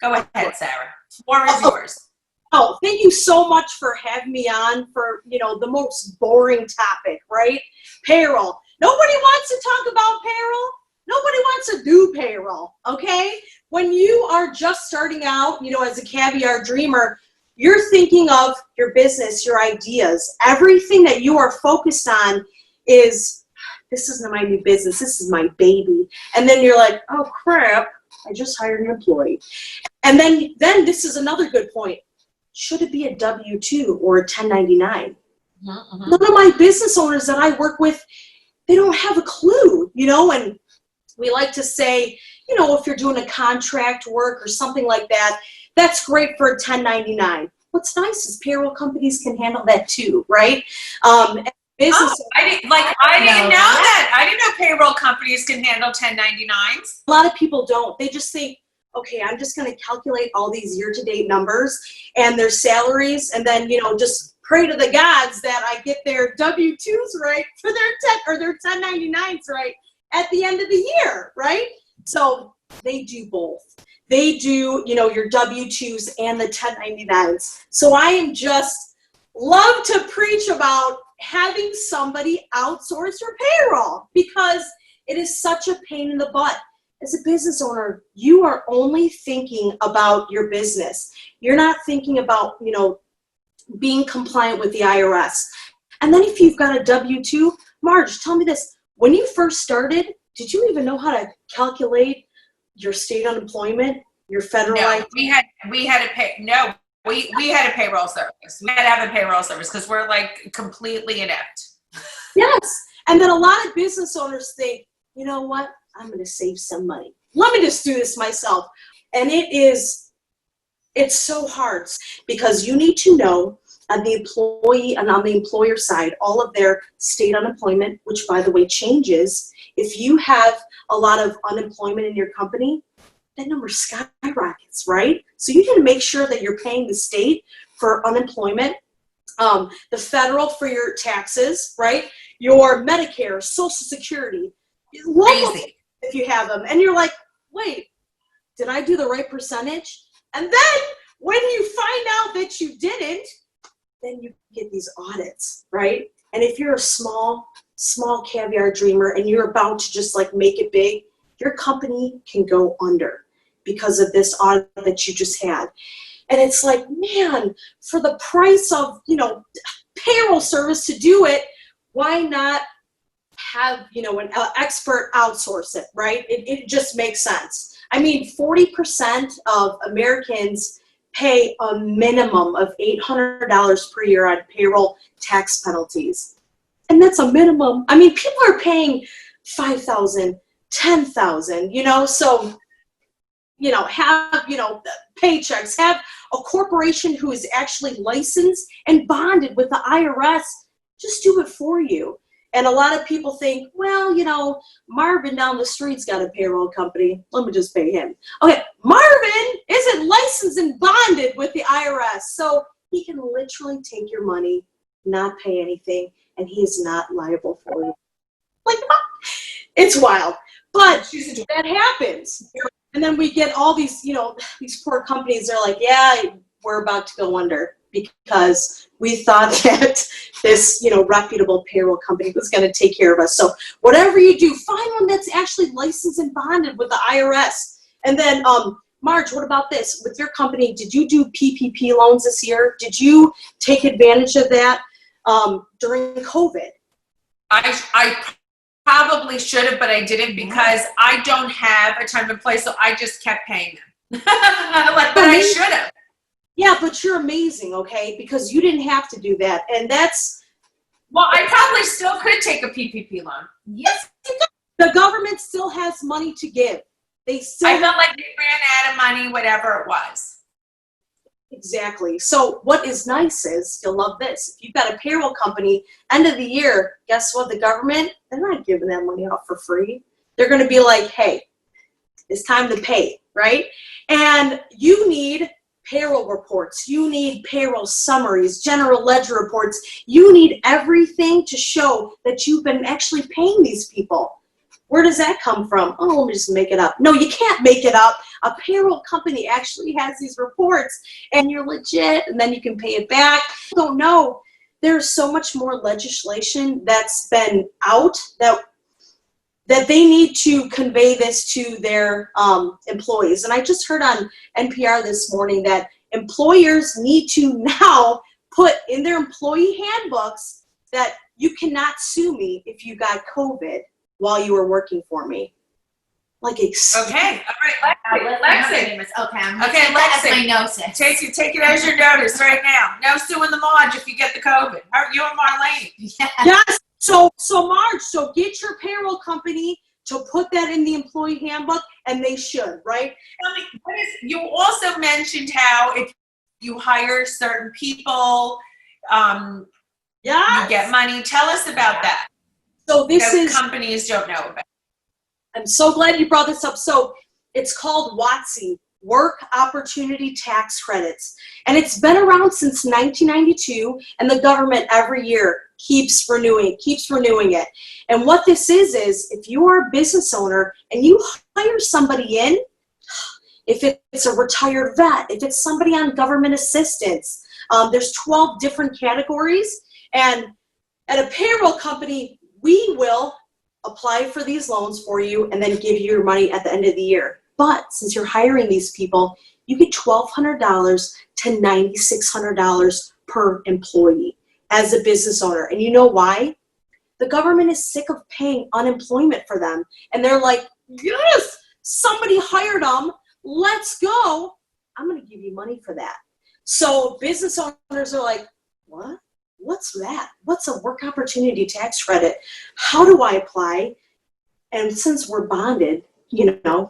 Go ahead, Sarah. The floor is yours. Oh, thank you so much for having me on for, the most boring topic, right? Payroll. Nobody wants to talk about payroll. Nobody wants to do payroll, okay? When you are just starting out, as a Caviar Dreamer, you're thinking of your business, your ideas. Everything that you are focused on is, this isn't my new business, this is my baby. And then you're like, oh crap, I just hired an employee. And then this is another good point. Should it be a W-2 or a 1099? None of my business owners that I work with, they don't have a clue, and we like to say, if you're doing a contract work or something like that, that's great for a 1099. What's nice is payroll companies can handle that too, right? Business. I didn't know that. I didn't know payroll companies can handle 1099s. A lot of people don't. They just think, okay, I'm just going to calculate all these year-to-date numbers and their salaries, and then, just pray to the gods that I get their W-2s right for their 1099s right at the end of the year, right? So they do both. They do, your W-2s and the 1099s. So I am just love to preach about having somebody outsource your payroll because it is such a pain in the butt. As a business owner, you are only thinking about your business. You're not thinking about, being compliant with the IRS. And then if you've got a W-2, Marge, tell me this. When you first started, did you even know how to calculate your state unemployment, your federal? No, we had a payroll service. We had to have a payroll service because we're like completely inept. Yes. And then a lot of business owners think, you know what? I'm going to save some money. Let me just do this myself. And it's so hard because you need to know on the employee and on the employer side, all of their state unemployment, which by the way changes. If you have a lot of unemployment in your company, that number skyrockets, right? So you need to make sure that you're paying the state for unemployment, the federal for your taxes, right? Your Medicare, Social Security, local if you have them. And you're like, wait, did I do the right percentage? And then when you find out that you didn't, then you get these audits, right? And if you're a small caviar dreamer and you're about to just like make it big, your company can go under because of this audit that you just had. And it's like, man, for the price of, payroll service to do it, why not have, an expert outsource it, right? It just makes sense. I mean, 40% of Americans pay a minimum of $800 per year on payroll tax penalties. And that's a minimum. I mean, people are paying $5,000, $10,000, so, have, paychecks, have a corporation who is actually licensed and bonded with the IRS, just do it for you. And a lot of people think, well, Marvin down the street's got a payroll company. Let me just pay him. Okay, Marvin isn't licensed and bonded with the IRS. So he can literally take your money, not pay anything, and he is not liable for it. Like, it's wild. But that happens. And then we get all these, these poor companies, they're like, yeah, we're about to go under because we thought that this, reputable payroll company was going to take care of us. So whatever you do, find one that's actually licensed and bonded with the IRS. And then, Marge, what about this? With your company, did you do PPP loans this year? Did you take advantage of that during COVID? I probably should have, but I didn't because I don't have a time and place, so I just kept paying them. But I should have. Yeah, but you're amazing, okay? Because you didn't have to do that. And well, I probably still could take a PPP loan. Yes, the government still has money to give. I felt like they ran out of money, whatever it was. Exactly. So what is nice is, you'll love this. If you've got a payroll company, end of the year, guess what? The government, they're not giving that money out for free. They're going to be like, hey, it's time to pay, right? And you need payroll reports. You need payroll summaries, general ledger reports. You need everything to show that you've been actually paying these people. Where does that come from? Oh, let me just make it up. No, you can't make it up. A payroll company actually has these reports and you're legit and then you can pay it back. I don't know. There's so much more legislation that's been out that they need to convey this to their employees. And I just heard on NPR this morning that employers need to now put in their employee handbooks that you cannot sue me if you got COVID while you were working for me. Like, okay, all right, Lexi. Okay, Lexi. My notice. Take it as your notice right now. No suing the Marge if you get the COVID. You and Marlene. Yes. So Marge, get your payroll company to put that in the employee handbook, and they should, right? You also mentioned how if you hire certain people, you get money. Tell us about that. So companies don't know about. I'm so glad you brought this up. So it's called WOTC, work opportunity tax credits. And it's been around since 1992, and the government every year keeps renewing it. And what this is if you are a business owner and you hire somebody in, if it's a retired vet, if it's somebody on government assistance, there's 12 different categories. And at a payroll company, we will apply for these loans for you and then give you your money at the end of the year. But since you're hiring these people, you get $1,200 to $9,600 per employee as a business owner. And you know why? The government is sick of paying unemployment for them. And they're like, yes, somebody hired them. Let's go. I'm going to give you money for that. So business owners are like, what? What's that? What's a work opportunity tax credit? How do I apply? And since we're bonded,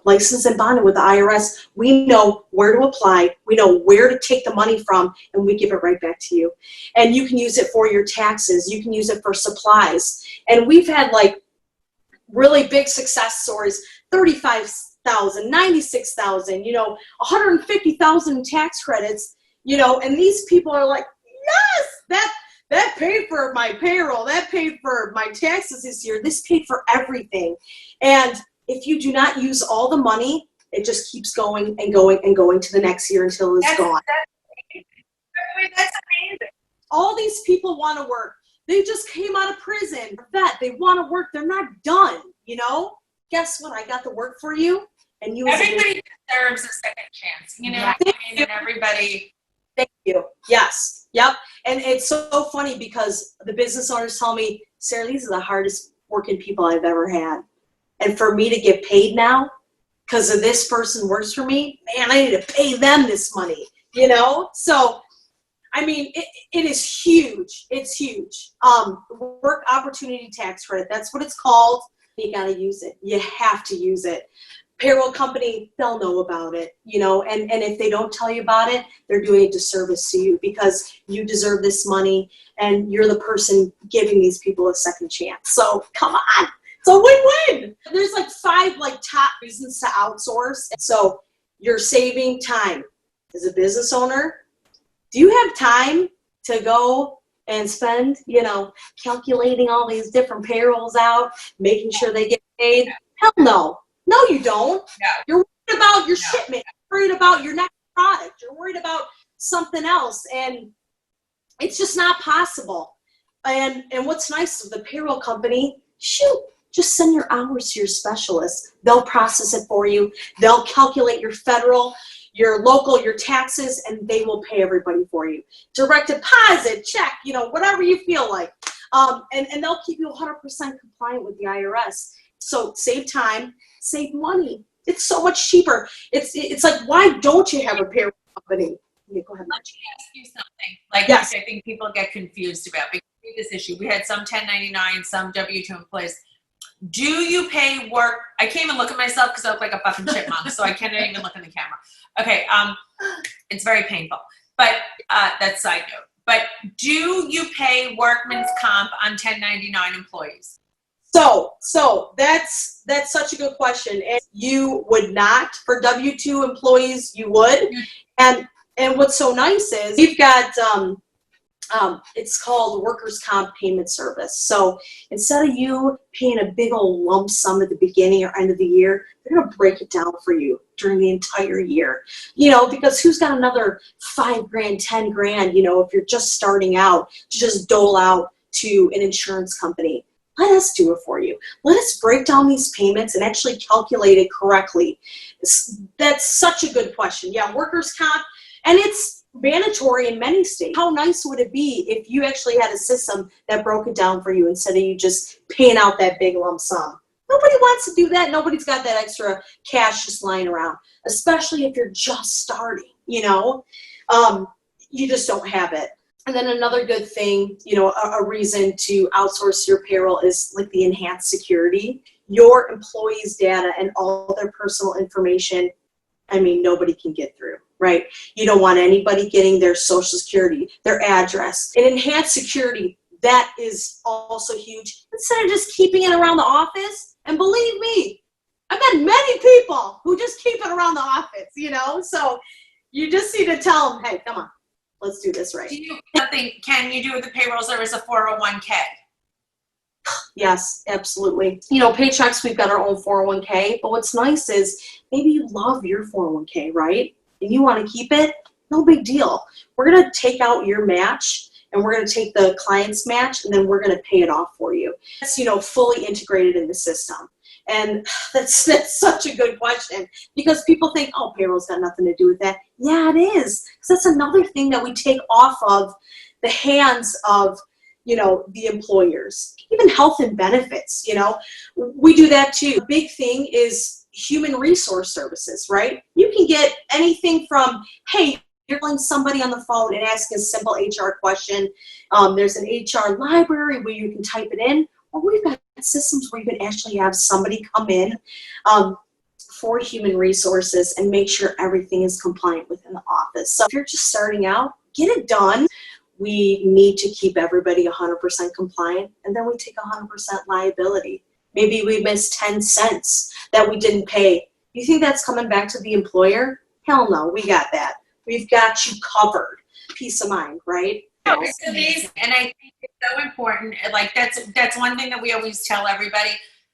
licensed and bonded with the IRS, we know where to apply, we know where to take the money from, and we give it right back to you. And you can use it for your taxes, you can use it for supplies. And we've had like really big success stories, 35,000, 96,000, 150,000 tax credits, and these people are like, yes, that paid for my payroll, that paid for my taxes this year, this paid for everything. And if you do not use all the money, it just keeps going and going and going to the next year until it's gone. That's amazing. All these people want to work. They just came out of prison. They want to work. They're not done, Guess what? I got the work for you. And you. Everybody deserves a second chance, and everybody. Thank you. Yes. Yep. And it's so funny because the business owners tell me, Sarah, these are the hardest working people I've ever had. And for me to get paid now because of this person works for me, man, I need to pay them this money, So, I mean, it is huge. It's huge. Work opportunity tax credit. That's what it's called. You got to use it. You have to use it. Payroll company, they'll know about it, and if they don't tell you about it, they're doing a disservice to you because you deserve this money and you're the person giving these people a second chance. So come on. It's a win-win. There's like 5 top reasons to outsource. So you're saving time. As a business owner, do you have time to go and spend, calculating all these different payrolls out, making sure they get paid? Hell no. No, you don't. No. You're worried about your shipment. You're worried about your next product. You're worried about something else. And it's just not possible. And what's nice of the payroll company, just send your hours to your specialist. They'll process it for you. They'll calculate your federal, your local, your taxes, and they will pay everybody for you. Direct deposit, check, whatever you feel like. And they'll keep you 100% compliant with the IRS. So save time, save money. It's so much cheaper. It's like, why don't you have a payroll company? Yeah, go ahead. Let me ask you something. Yes. I think people get confused about because we had this issue. We had some 1099, some W-2 employees. Do you pay work? I can't even look at myself because I look like a fucking chipmunk, so I can't even look in the camera. Okay, it's very painful. But that's side note. But do you pay workman's comp on 1099 employees? So that's such a good question. And you would not. For W-2 employees, you would. And what's so nice is we've got it's called workers' comp payment service. So instead of you paying a big old lump sum at the beginning or end of the year, they're going to break it down for you during the entire year. Because who's got another $5,000, $10,000, if you're just starting out, to just dole out to an insurance company? Let us do it for you. Let us break down these payments and actually calculate it correctly. That's such a good question. Yeah, workers' comp, and it's mandatory in many states. How nice would it be if you actually had a system that broke it down for you instead of you just paying out that big lump sum? Nobody wants to do that. Nobody's got that extra cash just lying around, especially if you're just starting, you just don't have it. And then another good thing, a reason to outsource your payroll is like the enhanced security. Your employees' data and all their personal information, nobody can get through, right? You don't want anybody getting their social security, their address. And enhanced security, that is also huge. Instead of just keeping it around the office, and believe me, I've got many people who just keep it around the office, you know? So you just need to tell them, hey, come on, let's do this right. Can you do with the payroll service a 401k? Yes, absolutely. You know, Paychex, we've got our own 401k, but what's nice is maybe you love your 401k, right? And you want to keep it, no big deal. We're going to take out your match and we're going to take the client's match and then we're going to pay it off for you. It's, you know, fully integrated in the system. And that's such a good question because people think, oh, payroll's got nothing to do with that. Yeah, it is. Because that's another thing that we take off of the hands of, you know, the employers. Even health and benefits, you know, we do that too. The big thing is human resource services, right? You can get anything from, hey, you're calling somebody on the phone and asking a simple HR question. There's an HR library where you can type it in. Or we've got systems where you can actually have somebody come in for human resources and make sure everything is compliant within the office. So if you're just starting out, get it done. We need to keep everybody 100% compliant, and then we take 100% liability. Maybe we missed 10 cents that we didn't pay. You think that's coming back to the employer? Hell no, we got that. We've got you covered. Peace of mind, right? No, it's amazing, and I think it's so important. Like that's one thing that we always tell everybody.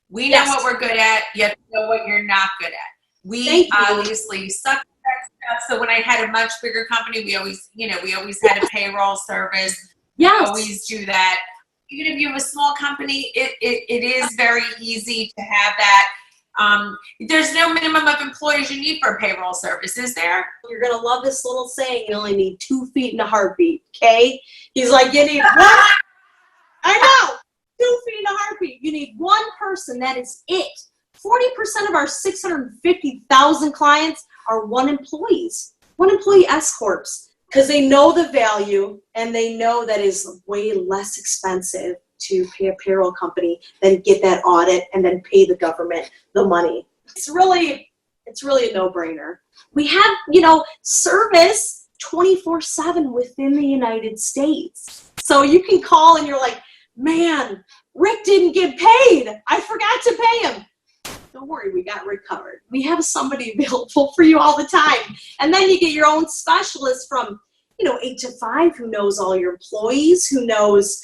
We know what we're good at. You have to know what you're not good at. We obviously suck at that stuff. So when I had a much bigger company, we always had a payroll service. Yes. We always do that. Even if you have a small company, it is very easy to have that. There's no minimum of employees you need for a payroll service, is there? You're going to love this little saying, you only need 2 feet and a heartbeat, okay? He's like, you need one. I know, 2 feet and a heartbeat. You need one person, that is it. 40% of our 650,000 clients are one employee S Corps, because they know the value and they know that is way less expensive to pay a payroll company than get that audit and then pay the government the money. It's really a no-brainer. We have, you know, service 24/7 within the United States. So you can call and you're like, man, Rick didn't get paid. I forgot to pay him. Don't worry, we got Rick covered. We have somebody available for you all the time. And then you get your own specialist from, you know, 8 to 5 who knows all your employees, who knows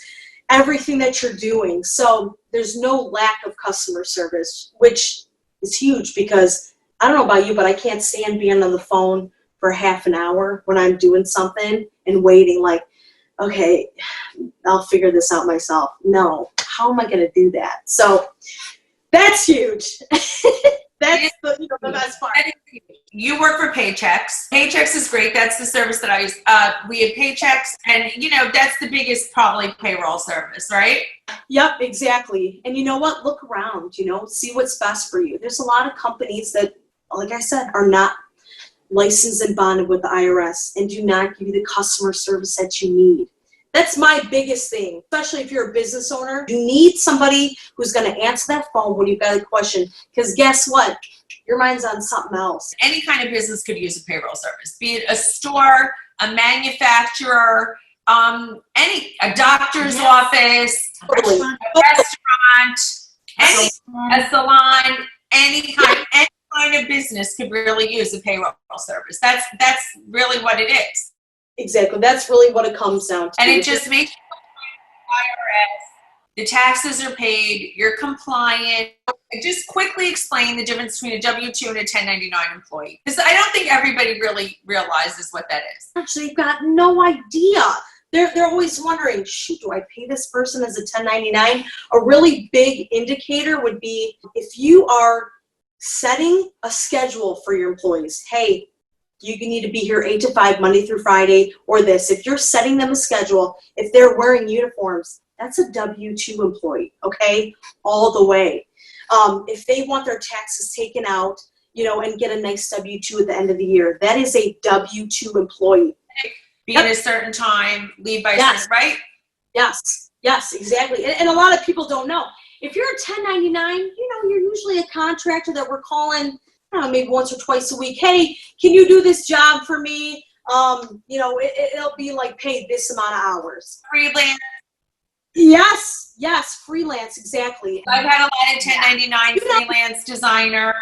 everything that you're doing. So there's no lack of customer service, which is huge because I don't know about you, but I can't stand being on the phone for half an hour when I'm doing something and waiting like, okay, I'll figure this out myself. No, how am I going to do that? So that's huge. That's the best part. You work for Paychex. Paychex is great. That's the service that I use. We have Paychex, and you know that's the biggest probably payroll service, right? Yep, exactly. And you know what? Look around. You know, see what's best for you. There's a lot of companies that, like I said, are not licensed and bonded with the IRS and do not give you the customer service that you need. That's my biggest thing, especially if you're a business owner. You need somebody who's going to answer that phone when you've got a question, because guess what? Your mind's on something else. Any kind of business could use a payroll service, be it a store, a manufacturer, a doctor's office, Totally. a restaurant, a salon, any kind of business could really use a payroll service. That's really what it is. Exactly. That's really what it comes down to. And it just makes you IRS, the taxes are paid, you're compliant. Just quickly explain the difference between a W-2 and a 1099 employee. Because I don't think everybody really realizes what that is. Actually, they've got no idea. They're always wondering, shoot, do I pay this person as a 1099? A really big indicator would be if you are setting a schedule for your employees. Hey, you need to be here 8 to 5, Monday through Friday, or this. If you're setting them a schedule, if they're wearing uniforms, that's a W-2 employee, okay? All the way. If they want their taxes taken out, you know, and get a nice W-2 at the end of the year, that is a W-2 employee. Be at a certain time, leave by certain, right? Yes, exactly. And a lot of people don't know. If you're a 1099, you know, you're usually a contractor that we're calling, I don't know, maybe once or twice a week. Hey, can you do this job for me? You know, it'll be like paid this amount of hours. Freelance. Yes, freelance, exactly. I've had a lot of 1099 freelance designers.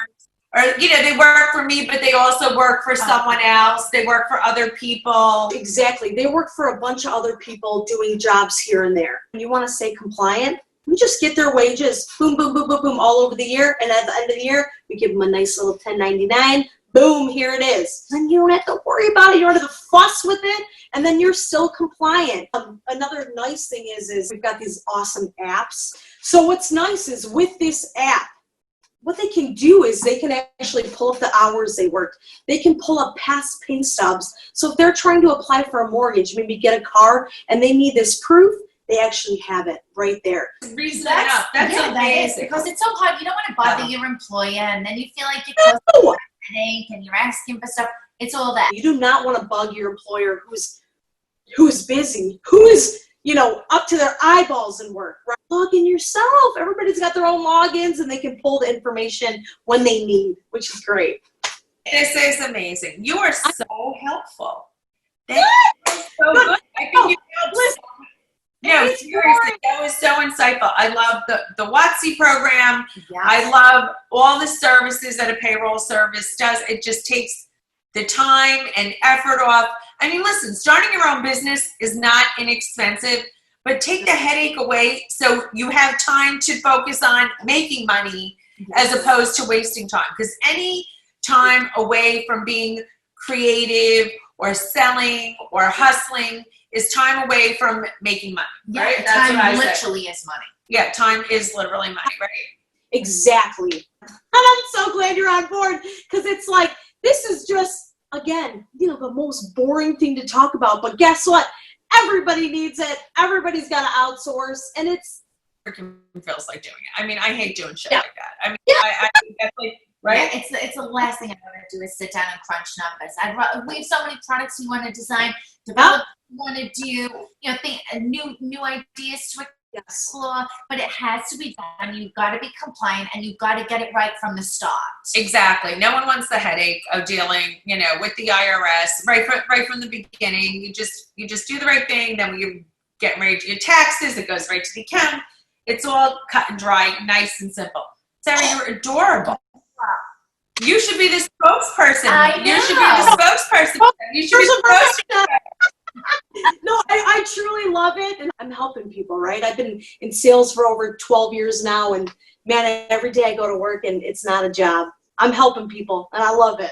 Or, you know, they work for me, but they also work for someone else. They work for other people. Exactly. They work for a bunch of other people doing jobs here and there. You want to stay compliant? We just get their wages, boom, boom, boom, boom, boom, all over the year. And at the end of the year, we give them a nice little 1099. Boom, here it is. Then you don't have to worry about it. You don't have to fuss with it. And then you're still compliant. Another nice thing is we've got these awesome apps. So what's nice is with this app, what they can do is they can actually pull up the hours they worked. They can pull up past pay stubs. So if they're trying to apply for a mortgage, maybe get a car, and they need this proof, they actually have it right there. Reason enough. That's amazing. That is, because it's so hard. You don't want to bother your employer, and then you feel like you're causing a headache, and you're asking for stuff. It's all that. You do not want to bug your employer who's busy, who is, you know, up to their eyeballs in work. Right? Log in yourself. Everybody's got their own logins, and they can pull the information when they need, which is great. This is amazing. You are so helpful. That is so good. I think you helped so much. No, seriously, that was so insightful. I love the WOTC program. Yes. I love all the services that a payroll service does. It just takes the time and effort off. I mean, listen, starting your own business is not inexpensive, but take the headache away so you have time to focus on making money as opposed to wasting time. Because any time away from being creative or selling or hustling is time away from making money, right? Yeah, time literally is money. Yeah, time is literally money, right? Exactly. And I'm so glad you're on board, because it's like, this is just, again, you know, the most boring thing to talk about. But guess what? Everybody needs it. Everybody's got to outsource, and it's freaking feels like doing it. I mean, I hate doing shit like that. I mean, I definitely. Right? Yeah, it's the last thing I want to do is sit down and crunch numbers. We have so many products we want to design, develop, want to do, you know, new ideas to explore, but it has to be done. You've got to be compliant, and you've got to get it right from the start. Exactly. No one wants the headache of dealing, you know, with the IRS right from the beginning. You just do the right thing. Then when you get ready to your taxes, it goes right to the account. It's all cut and dry, nice and simple. Sarah, you're adorable. You should be the spokesperson. You should be the spokesperson. You should be the spokesperson. No, I truly love it, and I'm helping people, right? I've been in sales for over 12 years now, and man, every day I go to work, and it's not a job. I'm helping people, and I love it.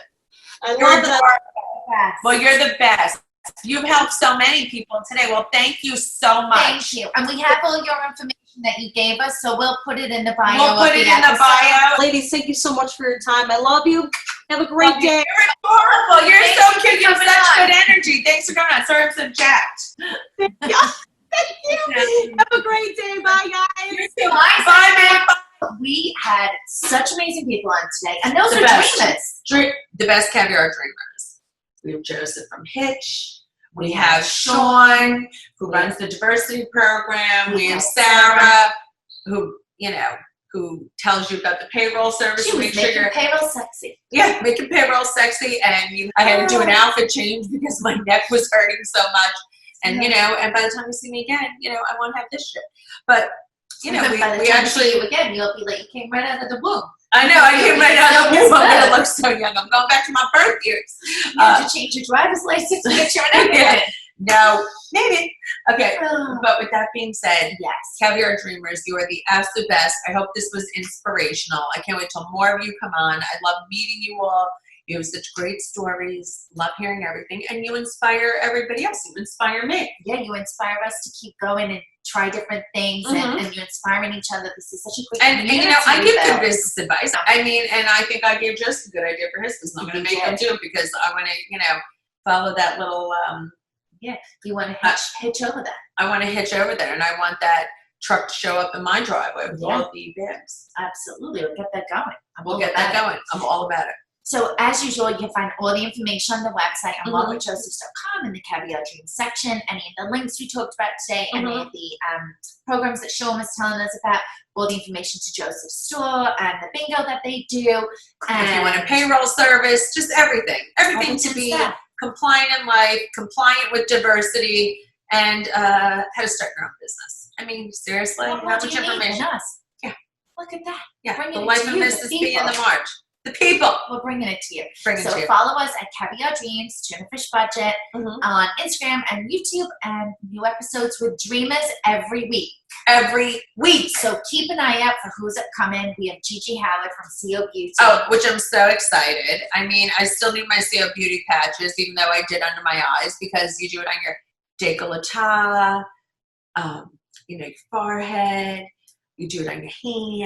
Well, you're the best. You've helped so many people today. Well, thank you so much. Thank you. And we have all your information that you gave us, so we'll put it in the bio. We'll put it in the bio. Ladies, thank you so much for your time. I love you. Have a great day. You're adorable. You're so cute. You have such good energy. Thanks for coming on. Sorry I'm so jacked. Thank you. Have a great day. Bye, guys. Bye, man. We had such amazing people on today. And those are dreamers. The best Caviar Dreamers. We have Joseph from Hitch. We have Shaun, who runs the diversity program. We have Sarah, who, you know, who tells you about the payroll service. She was making payroll sexy. Yeah, making payroll sexy. And I had to do an outfit change because my neck was hurting so much. And, you know, and by the time you see me again, you know, I won't have this shit. But, you know, we actually. See you again, you'll be like, you came right out of the womb. I know, I came right out of the womb. I'm going to look so young. I'm going back to my birth years. You have to change your driver's license to get your yeah. No, maybe. Okay, but with that being said, yes, Caviar Dreamers, you are the absolute best. I hope this was inspirational. I can't wait till more of you come on. I love meeting you all. You have such great stories. Love hearing everything. And you inspire everybody else. You inspire me. Yeah, you inspire us to keep going and try different things, and you're inspiring each other. This is such a great community. And you know, I give good business advice. I mean, and I think I gave just a good idea for his business. I'm going to make him do it because I want to, you know, follow that little, yeah, you want to hitch over that. I want to hitch over there, and I want that truck to show up in my driveway with all the bags. Absolutely. We'll get that going. We'll get that going. I'm all about it. So as usual, you can find all the information on the website on longwithjoseph.com in the Caviar Dreams section. Any of the links we talked about today, any of the programs that Shaun was telling us about, all the information to Joseph's store and the bingo that they do. And if you want a payroll service, just everything. Everything to be compliant in life, compliant with diversity, and how to start your own business. I mean, seriously, What how more much do you need information? than us? Yeah. Look at that. Yeah, Bringing the it life to of you, Mrs. the B and the people. Marge. The people. We're bringing it to you. Bring it So to you. follow us at Caviar Dreams, Tuna Fish Budget, Mhm. on Instagram and YouTube, and new episodes with Dreamers every week. Every week. So keep an eye out for who's upcoming. We have Gigi Howard from CO Beauty. Oh, which I'm so excited. I mean, I still need my CO Beauty patches, even though I did under my eyes, because you do it on your décolleté, you know, your forehead. You do it on your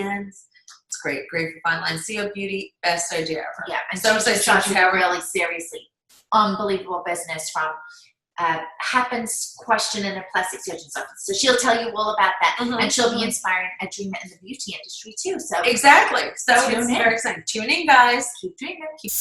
hands. It's great. Great for fine lines. CO Beauty, best idea ever. Yeah, and So Gigi excited starts to a have her. really seriously unbelievable business from happens question in a plastic surgeon's office. So she'll tell you all about that, Mhm, and she'll be mhm. inspiring a dreamer in the beauty industry too. So Exactly. So Tune it's in. very exciting. Tune in, guys. keep dreaming. Keep